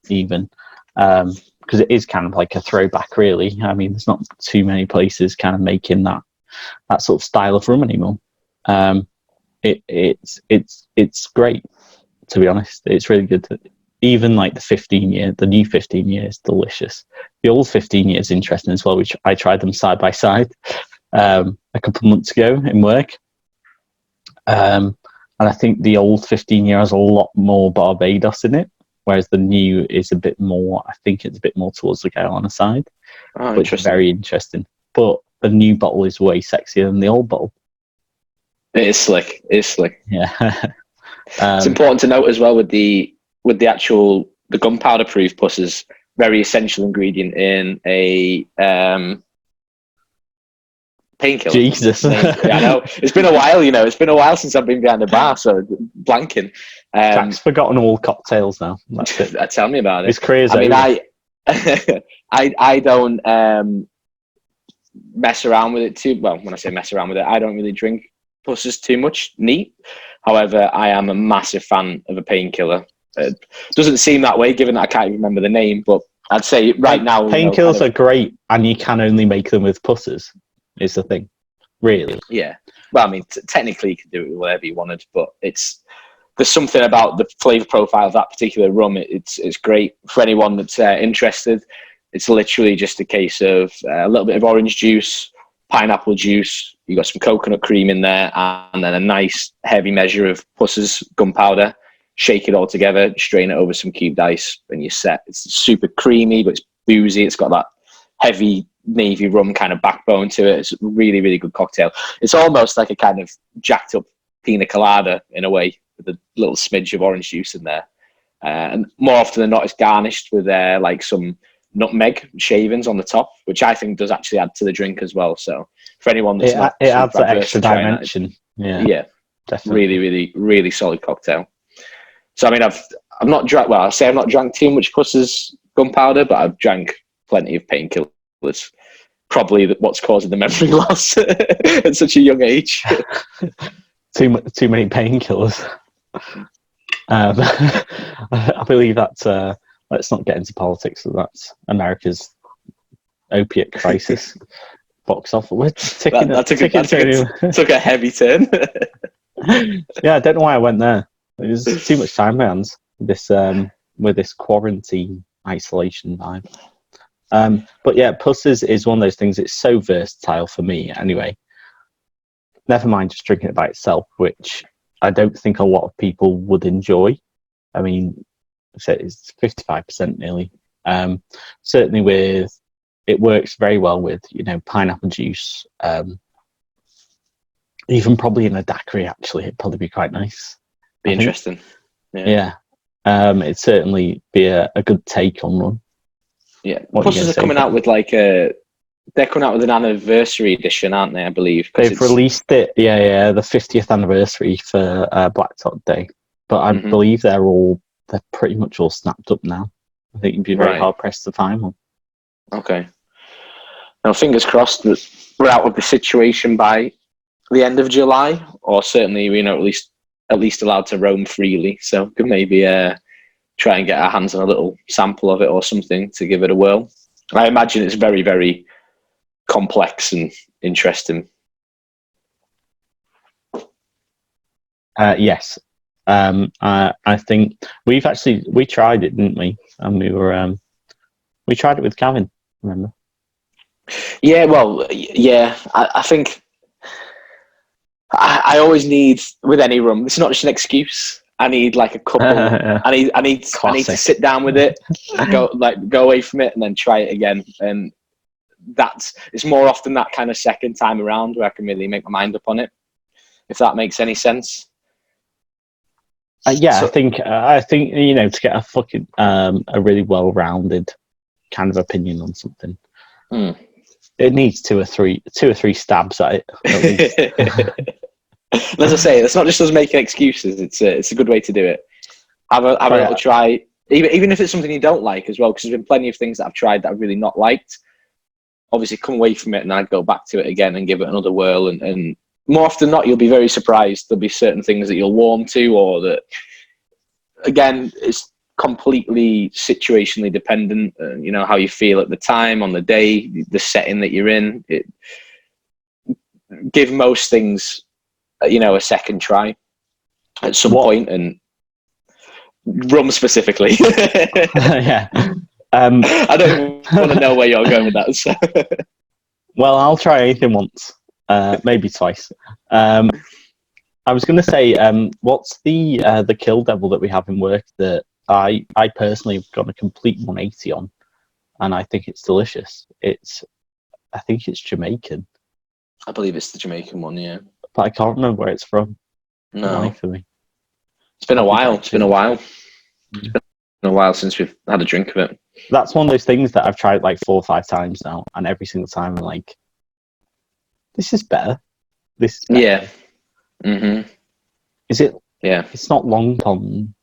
even, because it is kind of like a throwback, really. I mean, there's not too many places kind of making that sort of style of rum anymore. It's great, to be honest. It's really good. Even like the new 15 year is delicious. The old 15 year is interesting as well, which I tried them side by side a couple of months ago in work. And I think the old 15 year has a lot more Barbados in it, whereas the new is a bit more, I think it's a bit more towards the Carolina side, which is very interesting. But the new bottle is way sexier than the old bottle.
It is slick.
Yeah.
It's important to note as well with the gunpowder proof Pussers, very essential ingredient in a painkiller.
Jesus.
Yeah, I know. It's been a while, you know. It's been a while since I've been behind the bar, so blanking.
Jack's forgotten all cocktails now. That's it.
Tell me about it.
His career's over.
I don't mess around with it too. Well, when I say mess around with it, I don't really drink Pussers too much neat. However, I am a massive fan of a painkiller. Doesn't seem that way, given that I can't even remember the name, but I'd say right now...
Painkillers are great, and you can only make them with Pussers, is the thing. Really.
Yeah. Well, I mean, technically you can do it with whatever you wanted, but there's something about the flavour profile of that particular rum. It's great for anyone that's interested. It's literally just a case of a little bit of orange juice, pineapple juice, you got some coconut cream in there, and then a nice heavy measure of Pussers gunpowder. Shake it all together, strain it over some cubed ice, and you're set. It's super creamy, but it's boozy. It's got that heavy Navy rum kind of backbone to it. It's a really, really good cocktail. It's almost like a kind of jacked up pina colada in a way, with a little smidge of orange juice in there. And more often than not, it's garnished with like some nutmeg shavings on the top, which I think does actually add to the drink as well. So for anyone that's
it adds that extra dimension. Yeah, definitely.
Really, really, really solid cocktail. So I mean, I've not drank. Well, I say I've not drank too much Pussers Gunpowder, but I've drank plenty of painkillers. Probably what's causing the memory loss at such a young age.
Too many painkillers. I believe that's. Let's not get into politics. That's America's opiate crisis. Box off. We're took
a heavy turn.
Yeah, I don't know why I went there. There's too much time, man. With this quarantine isolation vibe. But yeah, Pussers is one of those things. It's so versatile for me, anyway. Never mind just drinking it by itself, which I don't think a lot of people would enjoy. I mean, it's 55% nearly. Certainly it works very well with, pineapple juice. Even probably in a daiquiri, actually, it'd probably be quite nice.
Be interesting.
Yeah. It'd certainly be a good take on one.
Yeah. Pussers are coming out with they're coming out with an anniversary edition, aren't they? I believe
they've released it. Yeah, the 50th anniversary for Black Top Day. But I believe they're pretty much all snapped up now. I think you'd be very hard pressed to find one.
Okay. Now, fingers crossed that we're out of the situation by the end of July, or certainly at least allowed to roam freely. So could maybe try and get our hands on a little sample of it or something to give it a whirl. I imagine it's very, very complex and interesting.
Yes. I think we tried it, didn't we? And we tried it with Gavin, remember?
Yeah, well, yeah. I think I always need, with any rum, it's not just an excuse. I need like a couple. I need to sit down with it, go away from it, and then try it again. And it's more often that kind of second time around where I can really make my mind up on it. If that makes any sense.
Yeah, so, I think to get a really well-rounded kind of opinion on something, it needs two or three stabs at it. At least.
As I say, it's not just us making excuses. It's a good way to do it. Have a little try, even if it's something you don't like as well, because there's been plenty of things that I've tried that I've really not liked. Obviously, come away from it and I'd go back to it again and give it another whirl. And more often than not, you'll be very surprised. There'll be certain things that you'll warm to, or that, again, it's completely situationally dependent. How you feel at the time, on the day, the setting that you're in. Give most things a second try at some point, and rum specifically.
Yeah.
I don't want to know where you're going with that. So.
Well, I'll try anything once, maybe twice. I was going to say, what's the Kill Devil that we have in work that I personally have got a complete 180 on, and I think it's delicious. I think it's Jamaican.
I believe it's the Jamaican one, yeah.
But I can't remember where it's from.
No.
For me.
It's been a while. It's been a while since we've had a drink of it.
That's one of those things that I've tried like 4 or 5 times now, and every single time I'm like, this is better. This is better.
Yeah. Mm-hmm.
Is it?
Yeah.
It's not Long Pond.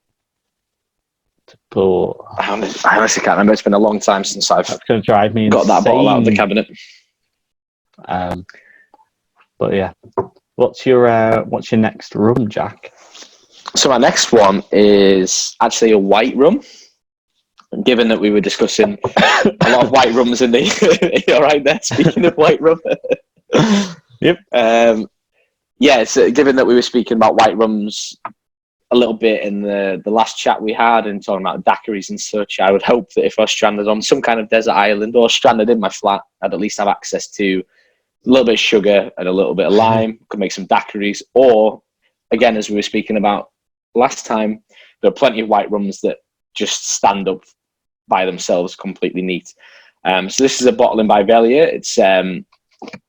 But
I honestly can't remember. It's been a long time since I've
going to drive me
got that bottle out of the cabinet.
But yeah, what's your next rum, Jack?
So my next one is actually a white rum. Given that we were discussing a lot of white rums in the, you're right there. Speaking of white rum,
yep.
So given that we were speaking about white rums a little bit in the last chat we had and talking about daiquiris and such, I would hope that if I was stranded on some kind of desert island or stranded in my flat, I'd at least have access to a little bit of sugar and a little bit of lime, could make some daiquiris. Or, again, as we were speaking about last time, there are plenty of white rums that just stand up by themselves completely neat. So this is a bottling by Velier. It's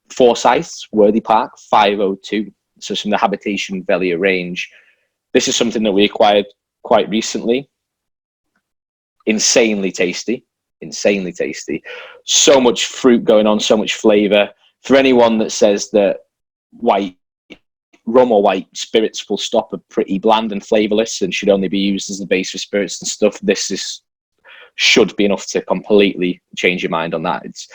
Forsyths, Worthy Park, 502. So it's from the Habitation Velier range. This is something that we acquired quite recently. Insanely tasty. So much fruit going on, so much flavour. For anyone that says that white rum or white spirits full stop are pretty bland and flavourless and should only be used as the base for spirits and stuff, this is should be enough to completely change your mind on that. It's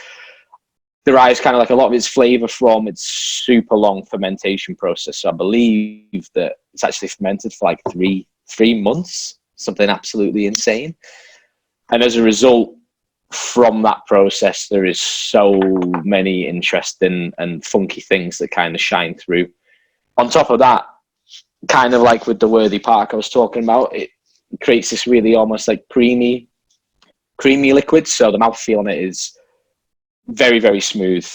derives kind of like a lot of its flavour from its super long fermentation process. So I believe that it's actually fermented for like three months, something absolutely insane. And as a result, from that process, there is so many interesting and funky things that kind of shine through. On top of that, kind of like with the Worthy Park I was talking about, it creates this really almost like creamy liquid. So the mouthfeel on it is very, very smooth.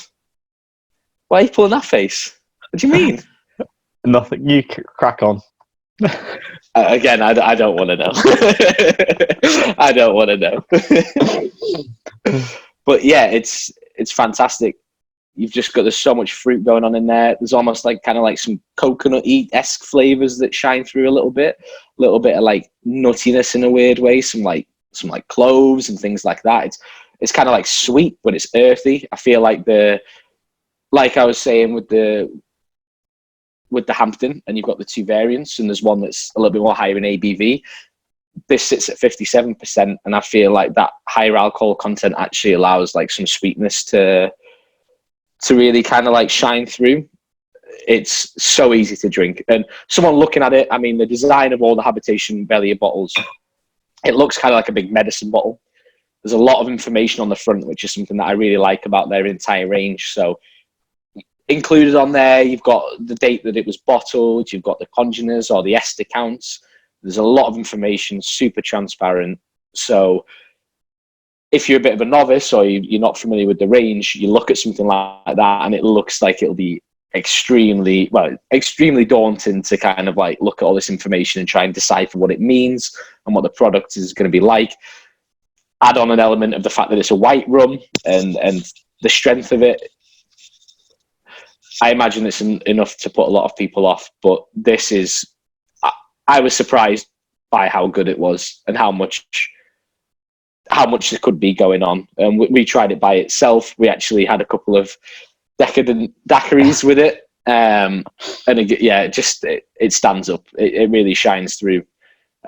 Why are you pulling that face? What do you mean?
Nothing. You crack on.
Again, I don't want to know. I don't want to know. But yeah, it's fantastic. You've just got, there's so much fruit going on in there. There's almost like kind of like some coconut-y-esque flavors that shine through a little bit of like nuttiness in a weird way. Some like cloves and things like that. It's kind of like sweet, but it's earthy. I feel like like I was saying with the Hampden, and you've got the two variants, and there's one that's a little bit more higher in ABV. This sits at 57%, and I feel like that higher alcohol content actually allows like some sweetness to really kind of like shine through. It's so easy to drink, and someone looking at it, I mean, the design of all the Habitation Velier bottles, it looks kind of like a big medicine bottle. There's a lot of information on the front, which is something that I really like about their entire range. So included on there, you've got the date that it was bottled, you've got the congeners or the ester counts. There's a lot of information, super transparent. So if you're a bit of a novice or you're not familiar with the range, you look at something like that and it looks like it'll be extremely daunting to kind of like look at all this information and try and decipher what it means and what the product is going to be like. Add on an element of the fact that it's a white rum and the strength of it. I imagine it's enough to put a lot of people off, but this is, I was surprised by how good it was and how much there could be going on. We tried it by itself. We actually had a couple of decadent daiquiris with it. And it stands up. It really shines through.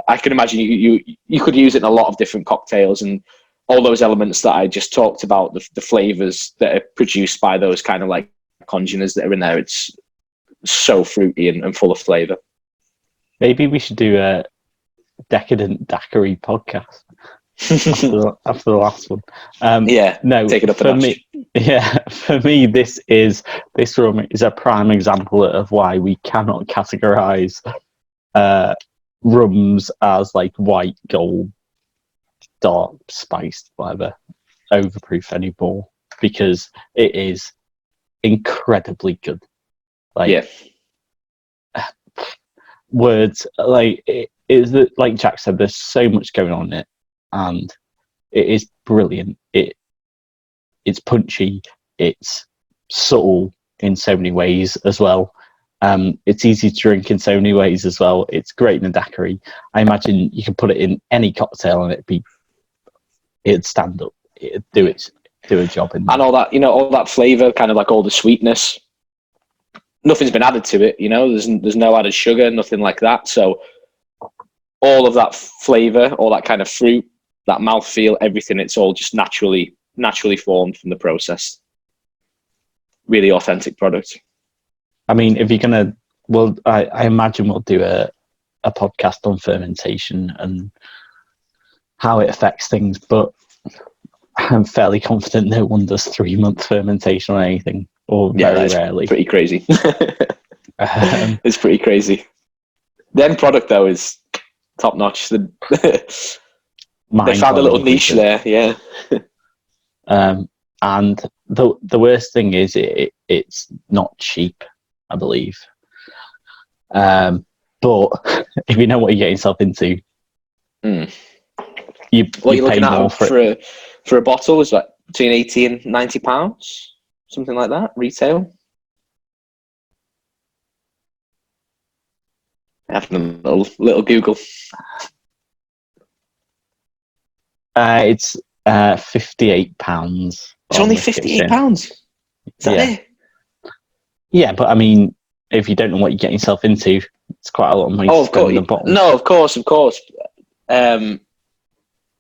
I can imagine you could use it in a lot of different cocktails, and all those elements that I just talked about, the flavors that are produced by those kind of like congeners that are in there, it's so fruity and full of flavor.
Maybe we should do a decadent daiquiri podcast after the last one.
No, take it up a notch.
For me, this rum is a prime example of why we cannot categorize rums as like white, gold, dark, spiced, whatever, overproof anymore, because it is incredibly good. Words, like, it is that, like Jack said, there's so much going on in it, and it is brilliant. It's punchy, it's subtle in so many ways as well. It's easy to drink in so many ways as well. It's great in a daiquiri. I imagine you could put it in any cocktail and it'd stand up. It'd do a job in there.
And all that, all that flavour, kind of like all the sweetness. Nothing's been added to it, There's no added sugar, nothing like that. So all of that flavour, all that kind of fruit, that mouthfeel, everything, it's all just naturally formed from the process. Really authentic product.
I mean, if you're gonna, I imagine we'll do a podcast on fermentation and how it affects things, but I'm fairly confident no one does 3-month fermentation on anything, or very rarely.
Pretty crazy. It's pretty crazy. The end product, though, is top notch. They found a little niche there, yeah.
And the worst thing is it's not cheap, I believe. But if you know what you get yourself into, you
looking
more
at for a bottle is like between £80 and £90, something like that, retail. Having a little Google.
It's £58.
It's only £58. Is that it?
Yeah, but I mean, if you don't know what you get yourself into, it's quite a lot of money to spend on a bottle.
No, of course.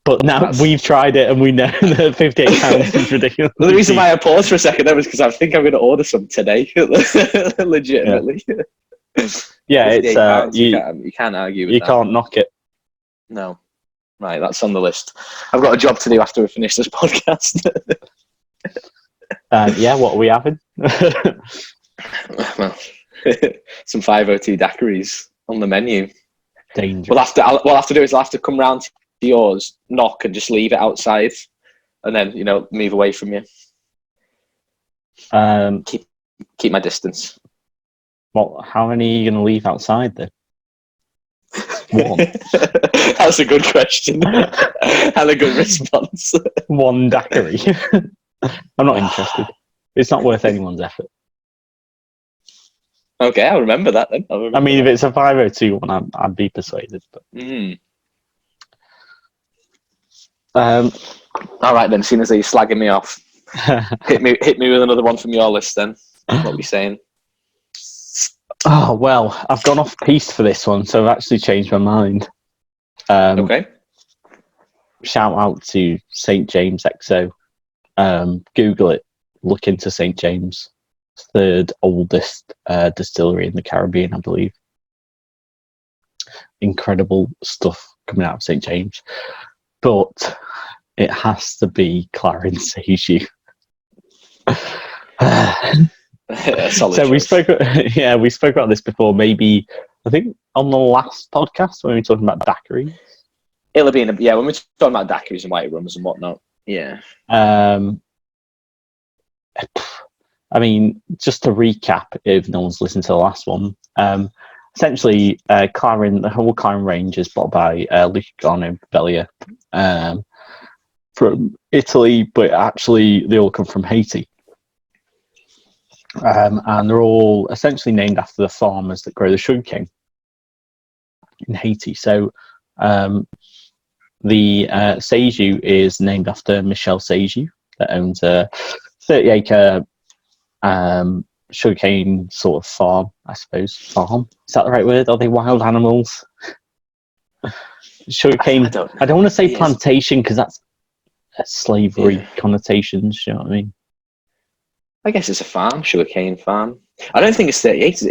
But now we've tried it and we know that £58 is ridiculous.
Well, the reason why I paused for a second there was because I think I'm going to order some today. Legitimately.
Yeah, it's
£58, you can't argue with
you
that.
can't knock it.
No. Right, that's on the list. I've got a job to do after we finish this podcast.
Yeah, what are we having?
Well, some 502 daiquiris on the menu.
Dangerous.
What I'll have to do is I'll have to come round to yours, knock, and just leave it outside, and then move away from you. Keep my distance.
Well, how many are you going to leave outside then? One.
That's a good question and a good response.
One daiquiri. I'm not interested. It's not worth anyone's effort.
Okay, I'll remember that then.
I mean, if it's a 502 one, I'd be persuaded. But.
All right then. Seeing as you're slagging me off, hit me with another one from your list then. What are we saying?
Oh well, I've gone off piste for this one, so I've actually changed my mind.
Okay.
Shout out to St James XO. Google it. Look into St James. Third oldest distillery in the Caribbean, I believe. Incredible stuff coming out of St James, but it has to be Clairin Sajous. So we spoke about this before. Maybe I think on the last podcast when we were talking about daiquiris.
It'll be when we're talking about daiquiris and white rums and whatnot. Yeah.
I mean, just to recap, if no one's listened to the last one, essentially, the whole Clairin range is bought by Lucia and Velier from Italy, but actually they all come from Haiti. And they're all essentially named after the farmers that grow the sugarcane in Haiti. So the Sajous is named after Michel Sajous, that owns a 30-acre sugarcane sort of farm, I suppose. Farm? Is that the right word? Are they wild animals? Sugarcane. I don't want to say plantation because that's slavery connotations, you know what I mean?
I guess it's a farm, sugarcane farm. I don't think it's 30 acres.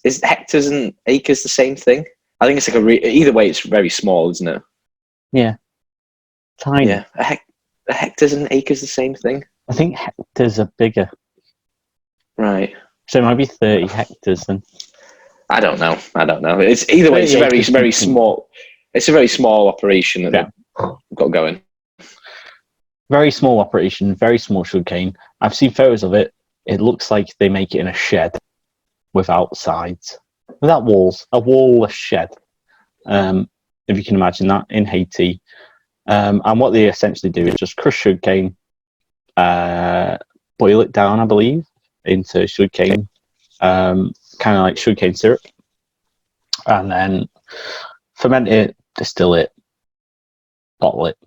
Is hectares and acres the same thing? I think it's like either way, it's very small, isn't it?
Yeah. Tiny.
Yeah. Are hectares and acres the same thing?
I think hectares are bigger.
Right.
So it might be 30 hectares then.
I don't know. It's either way, it's a very small. It's a very small operation that they've got going.
Very small operation, very small sugarcane. I've seen photos of it. It looks like they make it in a shed without sides, without walls. A wallless shed, if you can imagine that, in Haiti. And what they essentially do is just crush sugarcane, boil it down, I believe, into sugarcane, kind of like sugarcane syrup, and then ferment it, distill it, bottle it.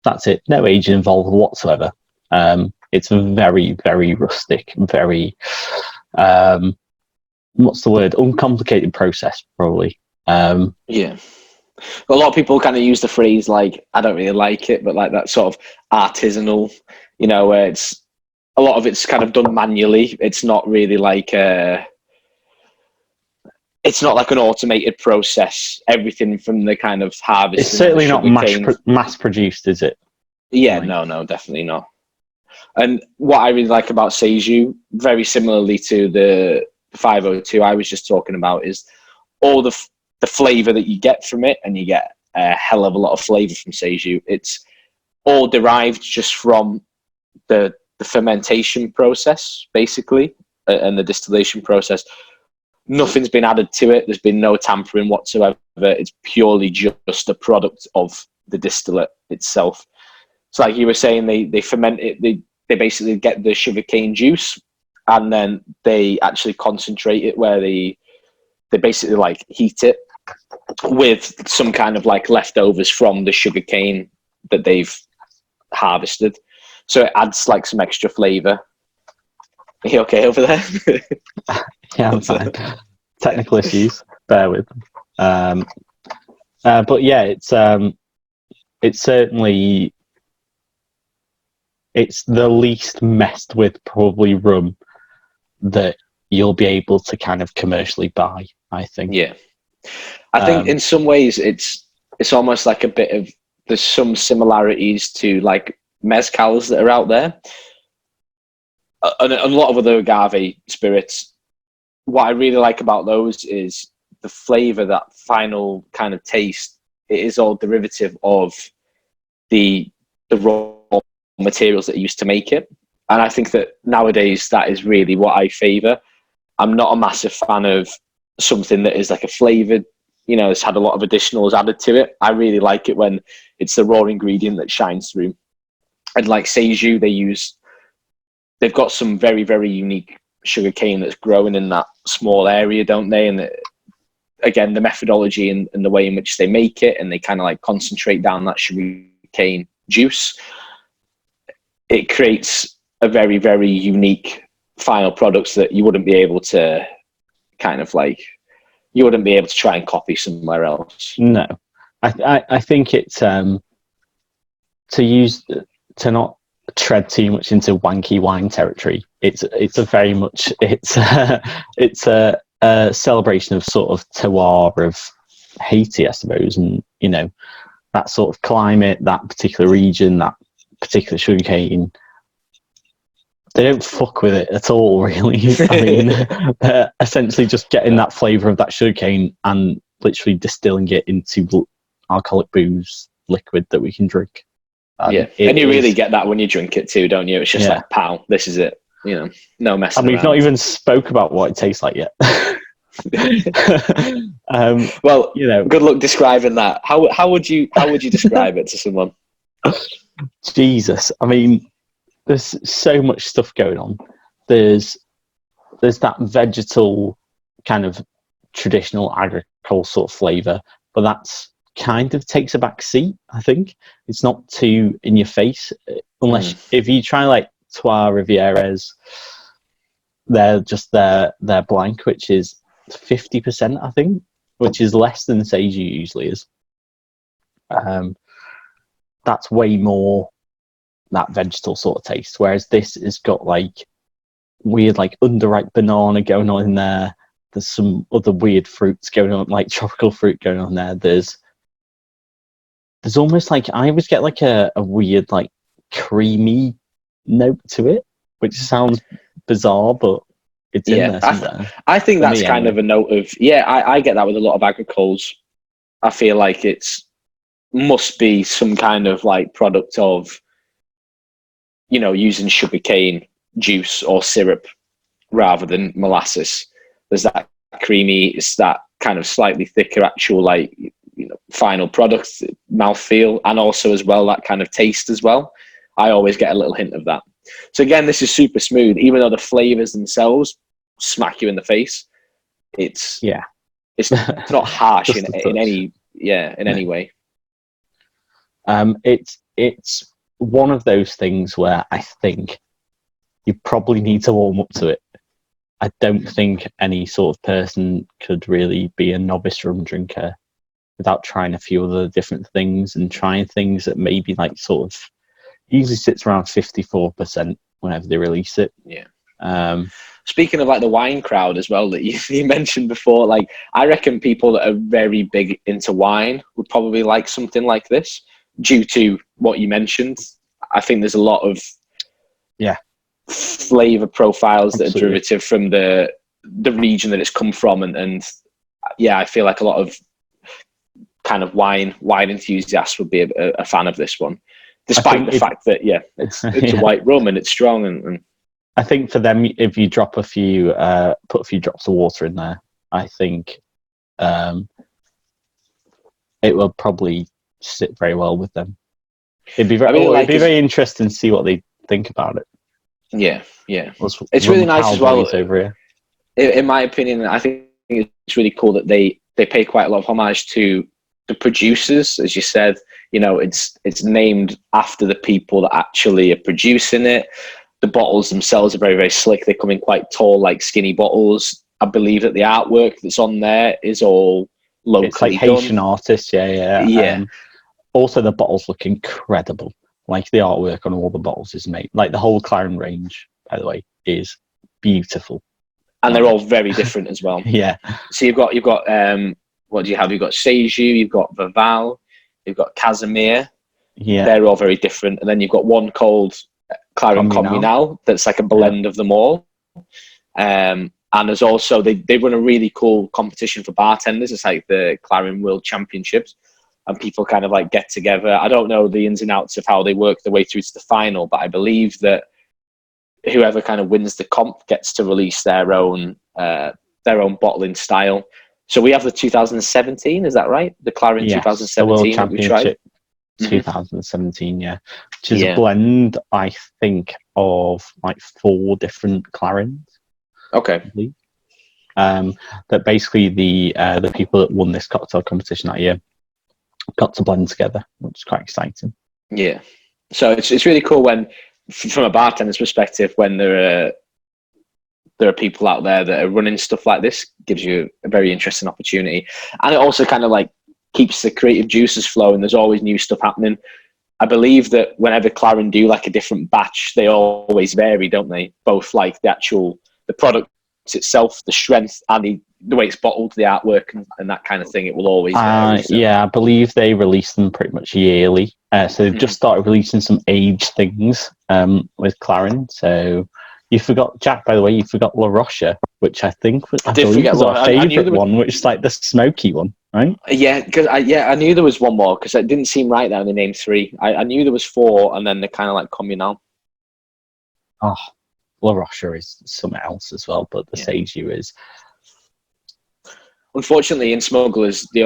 That's it. No aging involved whatsoever. It's a very, very rustic, very what's the word? Uncomplicated process, probably.
Yeah. A lot of people kind of use the phrase like, I don't really like it, but like that sort of artisanal, where it's a lot of it's kind of done manually. It's not really like it's not like an automated process. Everything from the kind of harvest.
It's certainly not mass produced, is it?
Yeah, no, definitely not. And what I really like about Sajous, very similarly to the 502 I was just talking about, is all the flavour that you get from it, and you get a hell of a lot of flavour from Sajous. It's all derived just from the fermentation process, basically, and the distillation process. Nothing's been added to it. There's been no tampering whatsoever. It's purely just a product of the distillate itself. So like you were saying, they ferment it. They basically get the sugarcane juice, and then they actually concentrate it where they basically like heat it with some kind of like leftovers from the sugarcane that they've harvested. So it adds like some extra flavour. Are you okay over there?
Yeah, I'm fine. Technical issues, bear with. But yeah, it's it's certainly it's the least messed with probably rum that you'll be able to kind of commercially buy, I think.
Yeah. I think in some ways it's almost like a bit of, there's some similarities to like mezcals that are out there. And a lot of other agave spirits. What I really like about those is the flavor, that final kind of taste. It is all derivative of the raw materials that are used to make it. And I think that nowadays that is really what I favor. I'm not a massive fan of something that is like a flavored, it's had a lot of additionals added to it. I really like it when it's the raw ingredient that shines through. And like Sajous, they've got some very, very unique sugar cane that's growing in that small area, don't they? And again, the methodology and the way in which they make it, and they kind of like concentrate down that sugar cane juice, it creates a very, very unique final product that you wouldn't be able to you wouldn't be able to try and copy somewhere else.
No, I think it's to not tread too much into wanky wine territory. It's a celebration of sort of terroir of Haiti, I suppose, and that sort of climate, that particular region, that particular sugarcane. They don't fuck with it at all, really. I mean, they're essentially just getting that flavour of that sugarcane and literally distilling it into alcoholic booze liquid that we can drink.
And you really get that when you drink it too, don't you? It's just like, pow, this is it. No messing
around. And we've not even spoke about what it tastes like yet.
Well, good luck describing that. How would you describe it to someone?
Jesus, I mean, there's so much stuff going on. There's that vegetal kind of traditional agricole sort of flavour, but that's kind of takes a back seat, I think. It's not too in your face, unless if you try like Trois Rivieres, they're just their blank, which is 50%, I think, which is less than Sajous usually is. That's way more that vegetal sort of taste, whereas this has got like weird like underripe banana going on in there. There's some other weird fruits going on, like tropical fruit going on there. There's almost like, I always get like a weird like creamy note to it, which sounds bizarre, but it's in there somewhere.
I think that's kind of a note of, I get that with a lot of agricoles. I feel like must be some kind of like product of, using sugarcane juice or syrup rather than molasses. There's that creamy, it's that kind of slightly thicker actual like, final product, mouthfeel, and also as well that kind of taste as well. I always get a little hint of that. So again, this is super smooth, even though the flavors themselves smack you in the face. It's not harsh in any way.
It's one of those things where I think you probably need to warm up to it. I don't think any sort of person could really be a novice rum drinker without trying a few other different things and trying things that maybe like sort of usually sits around 54% whenever they release it.
Speaking of like the wine crowd as well that you mentioned before, like I reckon people that are very big into wine would probably like something like this due to what you mentioned. I think there's a lot of flavor profiles that are derivative from the region that it's come from, and I feel like a lot of kind of wine enthusiasts would be a fan of this one, despite the fact that it's a white rum and it's strong. And
I think for them, if you drop put a few drops of water in there, I think it will probably sit very well with them. It'd be very interesting to see what they think about it. It's really nice as well.
Over here. In my opinion, I think it's really cool that they pay quite a lot of homage to the producers, as you said. It's named after the people that actually are producing it. The bottles themselves are very, very slick. They come in quite tall, like skinny bottles. I believe that the artwork that's on there is all locally
it's like Haitian
done.
artists, Also, the bottles look incredible. Like the artwork on all the bottles is made. Like the whole Clairin range, by the way, is beautiful.
And they're all very different as well.
Yeah.
So you've got what do you have? You've got Sajous, you've got Vival, you've got Casimir.
Yeah.
They're all very different. And then you've got one called Clairin Communal that's like a blend of them all. And there's also they run a really cool competition for bartenders. It's like the Clairin World Championships, and people kind of like get together. I don't know the ins and outs of how they work their way through to the final, but I believe that whoever kind of wins the comp gets to release their own bottling style. So we have the 2017, is that right? The Clairin 2017
the World
that we tried.
Championship 2017, yeah, which is a blend, I think, of like 4 different Clairins.
Okay.
That basically the people that won this cocktail competition that year got to blend together, which is quite exciting.
Yeah. So it's really cool when, from a bartender's perspective, when there are people out there that are running stuff like this, gives you a very interesting opportunity. And it also kind of like keeps the creative juices flowing. There's always new stuff happening. I believe that whenever Clairin do like a different batch, they always vary, don't they? Both like the product itself, the strength, and the way it's bottled, the artwork and that kind of thing. It will always vary. So.
Yeah, I believe they release them pretty much yearly. So they've just started releasing some aged things with Clairin. So you forgot, Jack, by the way, you forgot La Rocha, which I think was, I believe was our favourite one, which is like the smoky one, right?
Yeah, because I knew there was one more, because it didn't seem right that they named 3. I knew there was 4, and then they're kind of like communal.
Oh, La Rocha is something else as well, but the Sajous is.
Unfortunately, in Smugglers, the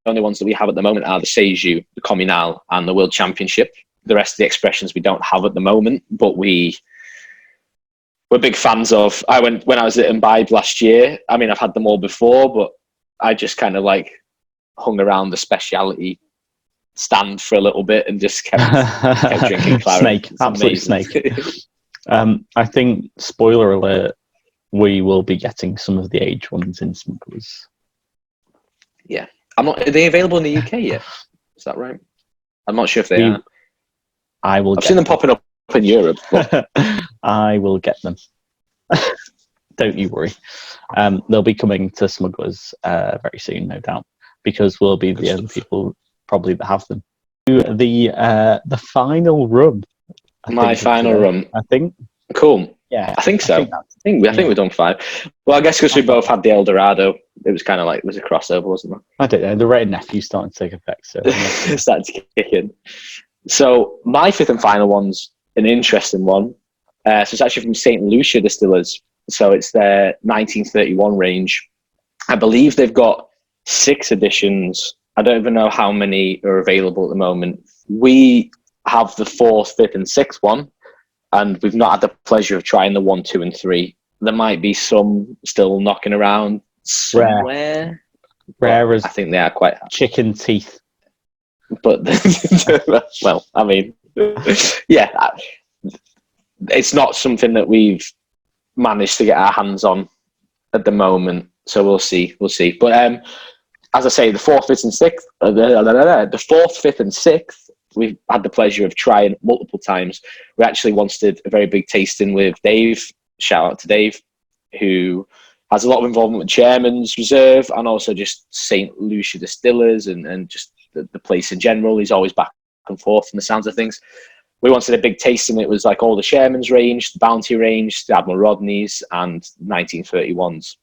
only ones that we have at the moment are the Sajous, the Communal, and the World Championship. The rest of the expressions we don't have at the moment, but we're big fans of. When I was at Imbibe last year. I mean, I've had them all before, but I just kind of like hung around the speciality stand for a little bit and just kept drinking Clairin.
Snake, absolute snake. I think, spoiler alert, we will be getting some of the aged ones in Smugglers.
Yeah. Are they available in the UK yet? Is that right? I'm not sure if they are. I've seen them popping up in Europe. But...
I will get them. Don't you worry. They'll be coming to Smugglers very soon, no doubt, because we'll be the only people probably that have them. The final rum.
My final rum.
I think.
Cool.
Yeah,
I think so. I think we've done 5. Well, I guess because we both had the El Dorado, it was kind of like, it was a crossover, wasn't it?
I don't know. The Red Nephew starting to take effect, so
starting to kick in. So my 5th and final one's an interesting one. So it's actually from St. Lucia Distillers. So it's their 1931 range. I believe they've got 6 editions. I don't even know how many are available at the moment. We have the 4th, 5th, and 6th one, and we've not had the pleasure of trying the 1, 2, and 3. There might be some still knocking around somewhere.
Rare as
I think they are quite
chicken teeth.
But well, I mean, yeah, it's not something that we've managed to get our hands on at the moment. So we'll see. But as I say, the 4th, 5th, and 6th, the 4th, 5th, and 6th, we've had the pleasure of trying multiple times. We actually once did a very big tasting with Dave. Shout out to Dave, who has a lot of involvement with Chairman's Reserve and also just St. Lucia Distillers and just the place in general. He's always back and forth from the sounds of things. We wanted a big tasting. It was like all the Chairman's range, the Bounty range, the Admiral Rodney's, and 1931s.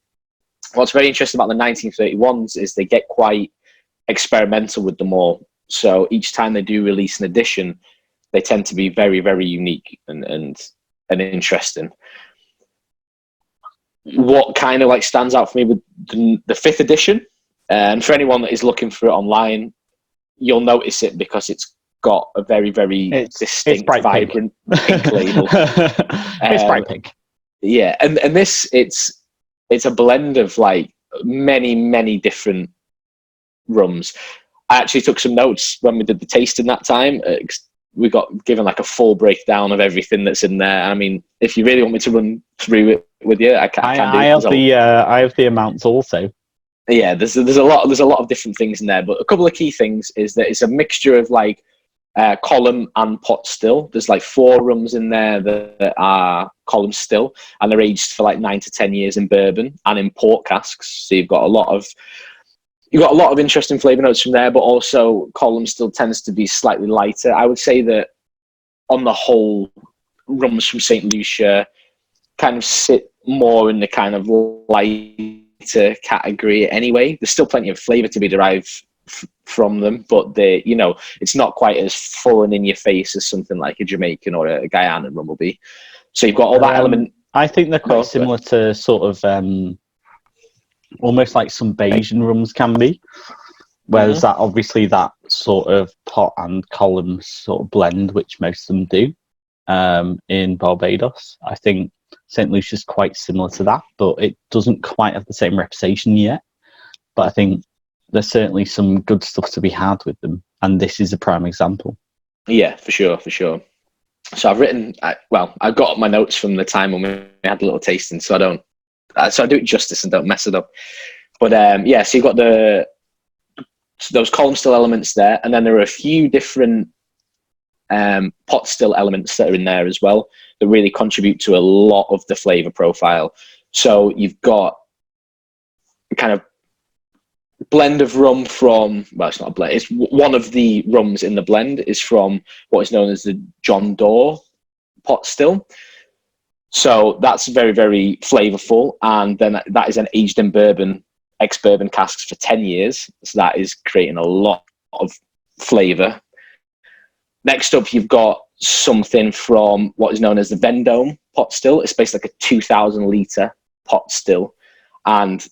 What's very interesting about the 1931s is they get quite experimental with them all. So each time they do release an edition, they tend to be very, very unique and interesting. What kind of like stands out for me with the 5th edition, and for anyone that is looking for it online, you'll notice it because it's got a very, very distinct, vibrant pink label.
It's bright pink.
Yeah, and this it's a blend of like many different rums. I actually took some notes when we did the tasting that time. We got given like a full breakdown of everything that's in there. I mean, if you really want me to run through it with you, I can do.
I have the amounts also.
Yeah, there's a lot of different things in there, but a couple of key things is that it's a mixture of like column and pot still. There's like 4 rums in there that are column still, and they're aged for like 9 to 10 years in bourbon and in port casks. So you've got a lot of interesting flavour notes from there, but also column still tends to be slightly lighter. I would say that on the whole, rums from St. Lucia kind of sit more in the kind of lighter category anyway. There's still plenty of flavour to be derived from them, but it's not quite as full and in your face as something like a Jamaican or a Guyanan rum will be. So you've got all that element.
I think they're quite similar to sort of almost like some Bayesian rums can be. Whereas that obviously that sort of pot and column sort of blend, which most of them do in Barbados. I think St. Lucia's quite similar to that, but it doesn't quite have the same reputation yet. But I think there's certainly some good stuff to be had with them, and this is a prime example.
Yeah, for sure. So I've got my notes from the time when we had a little tasting, so I do it justice and don't mess it up. But so you've got those column still elements there, and then there are a few different pot still elements that are in there as well that really contribute to a lot of the flavour profile. So you've got a kind of blend of rum from, well, it's not a blend, it's one of the rums in the blend is from what is known as the John Doe pot still. So that's very, very flavourful, and then that is an aged in bourbon, ex-bourbon casks for 10 years. So that is creating a lot of flavour. Next up, you've got something from what is known as the Vendome pot still. It's basically like a 2,000 litre pot still. And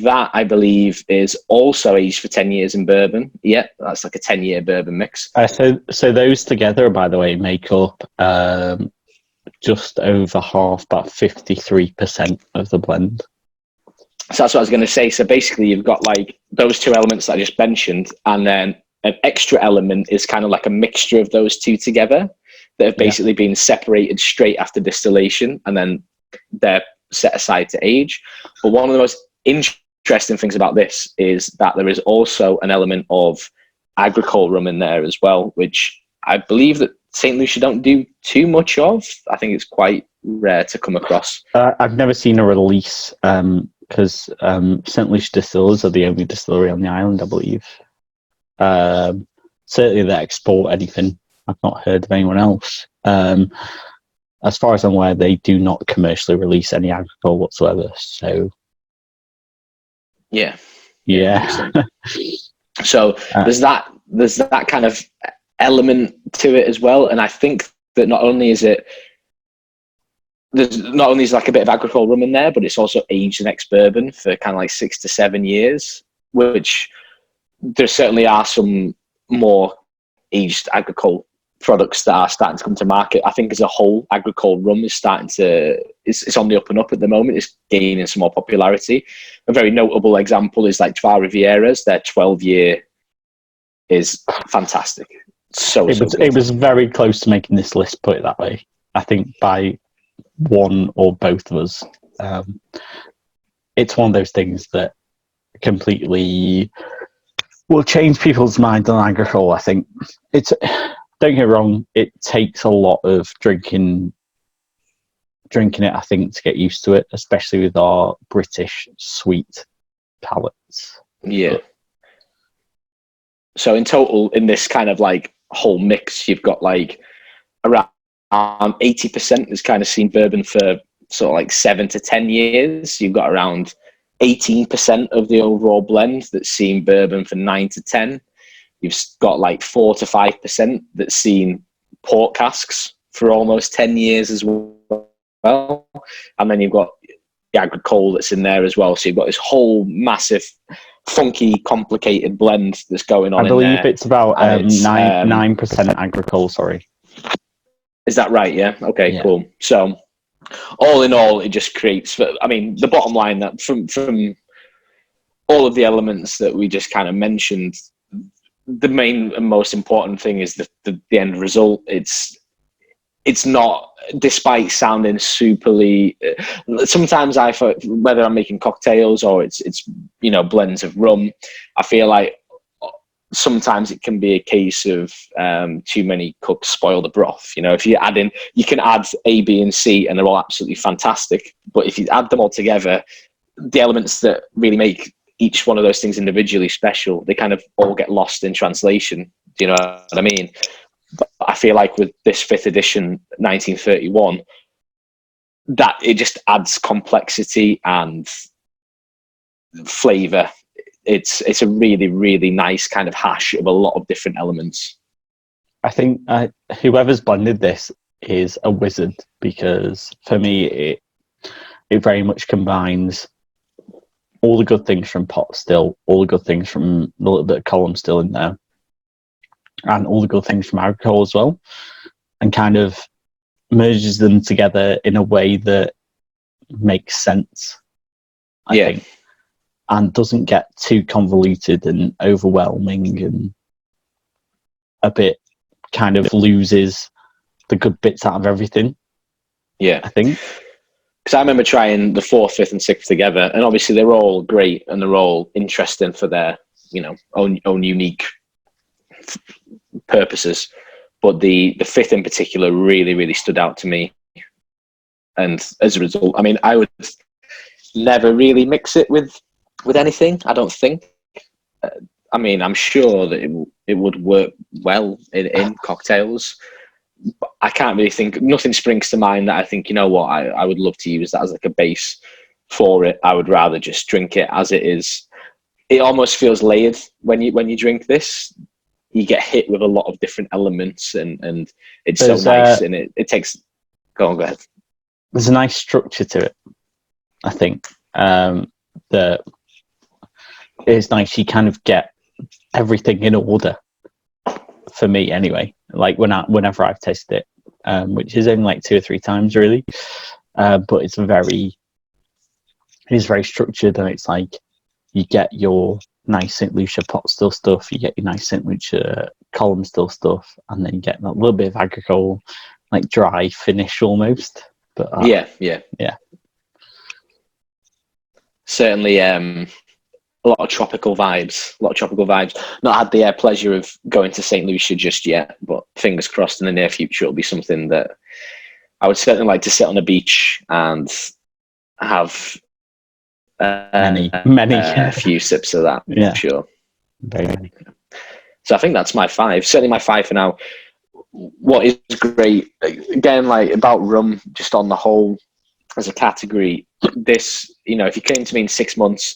that, I believe, is also aged for 10 years in bourbon. Yeah, that's like a 10-year bourbon mix.
So those together, by the way, make up just over half, about 53% of the blend.
So that's what I was going to say. So basically, you've got like those 2 elements that I just mentioned, and then an extra element is kind of like a mixture of those 2 together that have basically been separated straight after distillation, and then they're set aside to age. But one of the most interesting things about this is that there is also an element of agricole rum in there as well, which I believe that St. Lucia don't do too much of. I think it's quite rare to come across.
I've never seen a release because St. Lucia Distillers are the only distillery on the island, I believe. Certainly they export anything. I've not heard of anyone else. As far as I'm aware, they do not commercially release any alcohol whatsoever. So, yeah.
So there's that kind of element to it as well, and I think that not only is like a bit of agricole rum in there, but it's also aged in ex-bourbon for kind of like 6 to 7 years, which there certainly are some more aged agricole products that are starting to come to market. I think as a whole, agricole rum is it's on the up and up at the moment. It's gaining some more popularity. A very notable example is like Trois Rivieras. Their 12-year is fantastic. It
was very close to making this list, put it that way. I think by one or both of us. It's one of those things that completely will change people's minds on agricole. I think don't get me wrong, it takes a lot of drinking it, I think, to get used to it, especially with our British sweet palates.
Yeah. So in total, in this kind of like whole mix, you've got like around 80% has kind of seen bourbon for sort of like 7 to 10 years. You've got around 18% of the overall blend that's seen bourbon for 9 to 10. You've got like 4 to 5% that's seen port casks for almost 10 years as well. And then you've got the agricole that's in there as well. So you've got this whole massive, funky, complicated blend that's going on.
I believe it's about 9% agricole, sorry.
Is that right? Yeah. Okay,
yeah.
Cool. So all in all, it just creates, I mean, the bottom line that from all of the elements that we just kind of mentioned, the main and most important thing is the end result. It's it's not, despite sounding superly. Sometimes whether I'm making cocktails or it's blends of rum, I feel like sometimes it can be a case of too many cooks spoil the broth. If you can add A, B, and C, and they're all absolutely fantastic. But if you add them all together, the elements that really make each one of those things individually special, they kind of all get lost in translation. Do you know what I mean? But I feel like with this 5th edition 1931, that it just adds complexity and flavour. It's a really, really nice kind of hash of a lot of different elements.
I think whoever's blended this is a wizard, because for me it very much combines all the good things from pot still, all the good things from a little bit of column still in there, and all the good things from alcohol as well, and kind of merges them together in a way that makes sense, I think, and doesn't get too convoluted and overwhelming and a bit kind of loses the good bits out of everything.
Yeah,
I think.
Because I remember trying the 4th, 5th, and 6th together, and obviously they're all great and they're all interesting for their own unique purposes. But the 5th in particular really, really stood out to me, and as a result, I mean, I would never really mix it with anything, I don't think. I mean, I'm sure that it would work well in cocktails. But I can't really think. Nothing springs to mind that I think, I would love to use that as like a base for it. I would rather just drink it as it is. It almost feels layered when you drink this. You get hit with a lot of different elements, and it's so nice. And it takes. Go ahead.
There's a nice structure to it, I think. That it's nice. You kind of get everything in order. For me, anyway. Like whenever I've tasted it, which is only like 2 or 3 times really, but it's very structured, and it's like you get your nice St. Lucia pot still stuff, you get your nice St. Lucia column still stuff, and then you get that little bit of agricole, like dry finish almost. But
yeah, certainly. A lot of tropical vibes. Not had the pleasure of going to St. Lucia just yet, but fingers crossed in the near future it'll be something that I would certainly like to sit on a beach and have
many
a few sips of that.
Yeah,
for sure.
Very many.
So I think that's my 5. Certainly my 5 for now. What is great, again, like about rum, just on the whole as a category, this, if you came to me in 6 months,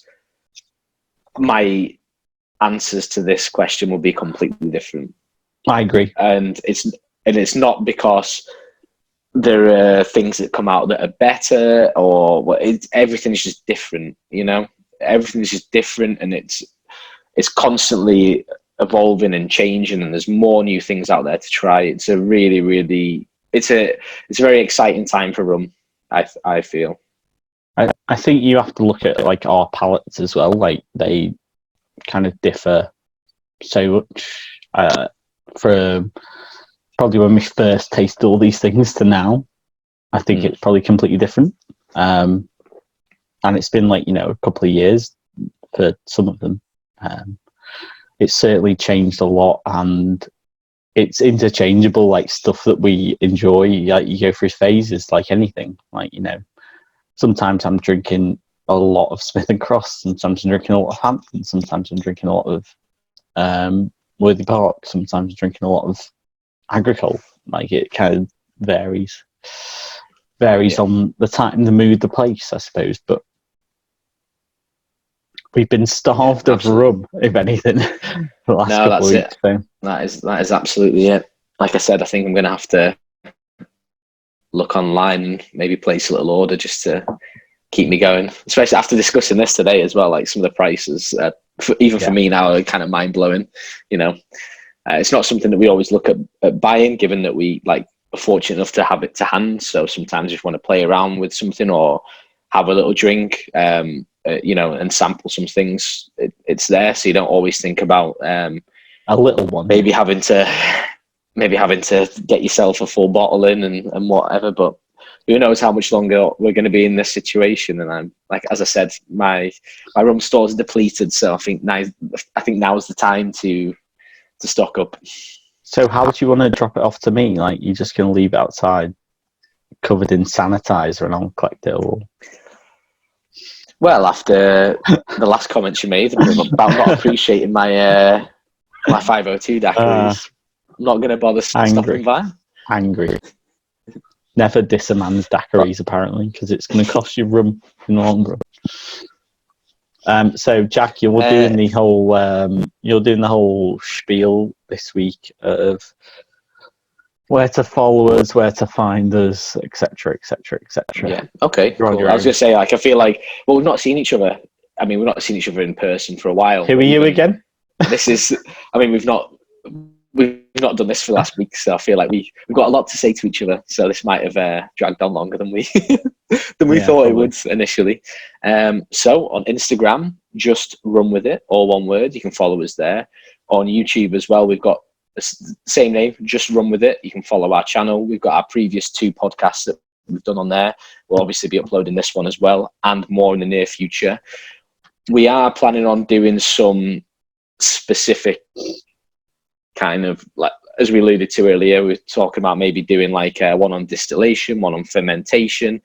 my answers to this question will be completely different.
I agree,
and it's not because there are things that come out that are better or everything's just different. Everything's just different, and it's constantly evolving and changing, and there's more new things out there to try. It's a really, really it's a very exciting time for rum. I feel.
I think you have to look at like our palates as well. Like they kind of differ so much from probably when we first tasted all these things to now. I think it's probably completely different. And it's been like, a couple of years for some of them. It's certainly changed a lot, and it's interchangeable, like stuff that we enjoy. Like you go through phases like anything. Like, sometimes I'm drinking a lot of Smith and Cross, sometimes I'm drinking a lot of Hampden, sometimes I'm drinking a lot of Worthy Park, sometimes I'm drinking a lot of agricole. Like it kind of varies on the time, the mood, the place, I suppose. But we've been starved of rum, if anything, for the last couple of weeks. So.
That is absolutely it. Like I said, I think I'm going to have to look online and maybe place a little order just to keep me going, especially after discussing this today as well. Like some of the prices, for me now, are kind of mind blowing. It's not something that we always look at buying, given that we are fortunate enough to have it to hand. So sometimes if you want to play around with something or have a little drink, and sample some things, it's there. So you don't always think about
a little one,
maybe having to maybe having to get yourself a full bottle in and whatever. But who knows how much longer we're going to be in this situation? And I'm like, as I said, my rum store's depleted, so I think now's the time to stock up.
So how do you want to drop it off to me? Like, you're just going to leave it outside, covered in sanitizer, and I'll collect it all?
Well, after the last comments you made about not appreciating my 502 daiquiris, I'm not going to bother stopping by.
Angry. Never diss a man's daiquiris, apparently, because it's going to cost you rum in the long run. So, Jack, you're doing the whole spiel this week of where to follow us, where to find us, etc., etc., etc.
Yeah. Okay. Cool. I was going to say, like, I feel like, well, we've not seen each other. I mean, we've not seen each other in person for a while.
Who are you again?
This is. I mean, we've not done this for the last week, so I feel like we've got a lot to say to each other. So this might have dragged on longer than we thought probably. It would initially. So on Instagram, just Rum With It, all one word. You can follow us there. On YouTube as well, we've got the same name, just Rum With It. You can follow our channel. We've got our previous 2 podcasts that we've done on there. We'll obviously be uploading this one as well, and more in the near future. We are planning on doing some specific kind of, like, as we alluded to earlier, we were talking about maybe doing like one on distillation, one on fermentation.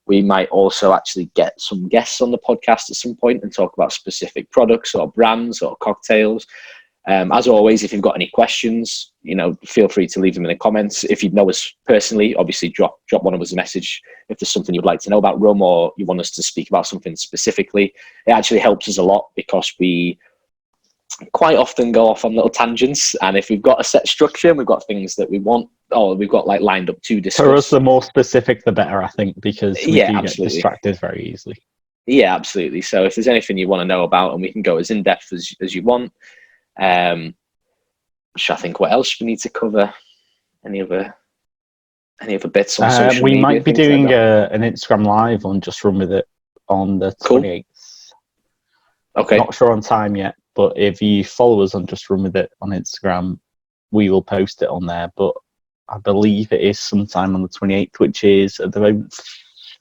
We might also actually get some guests on the podcast at some point and talk about specific products or brands or cocktails. As always, if you've got any questions, feel free to leave them in the comments. If you know us personally, obviously drop one of us a message if there's something you'd like to know about rum, or you want us to speak about something specifically. It actually helps us a lot, because we quite often go off on little tangents, and if we've got a set structure and we've got things that we want, or we've got like lined up to discuss,
for us, the more specific the better, I think, because we do
absolutely
get distracted very easily.
Yeah, absolutely. So if there's anything you want to know about, and we can go as in depth as you want. Which I think, what else we need to cover? Any other bits on social media?
We might be doing an Instagram live on Just Run With It on the 28th.
Okay.
Not sure on time yet, but if you follow us on Just Run With It on Instagram, we will post it on there. But I believe it is sometime on the 28th, which is at the moment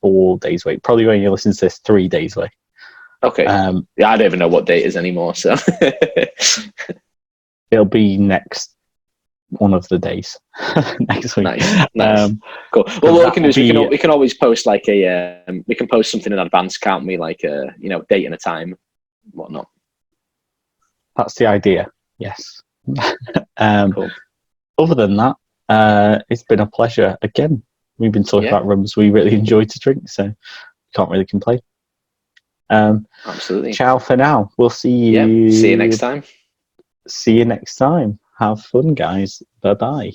4 days away. Probably when you listen to this, 3 days away.
Okay. Yeah, I don't even know what date it is anymore, so
it'll be next one of the days next week.
Nice. Cool. Well, what we can do is we can always post like we can post something in advance, can't we? Like date and a time, whatnot.
That's the idea. Yes.
Cool.
Other than that, it's been a pleasure again. We've been talking about rums we really enjoy to drink, so can't really complain.
Absolutely.
Ciao for now. We'll see you.
Yeah. See you next time.
See you next time. Have fun, guys. Bye-bye.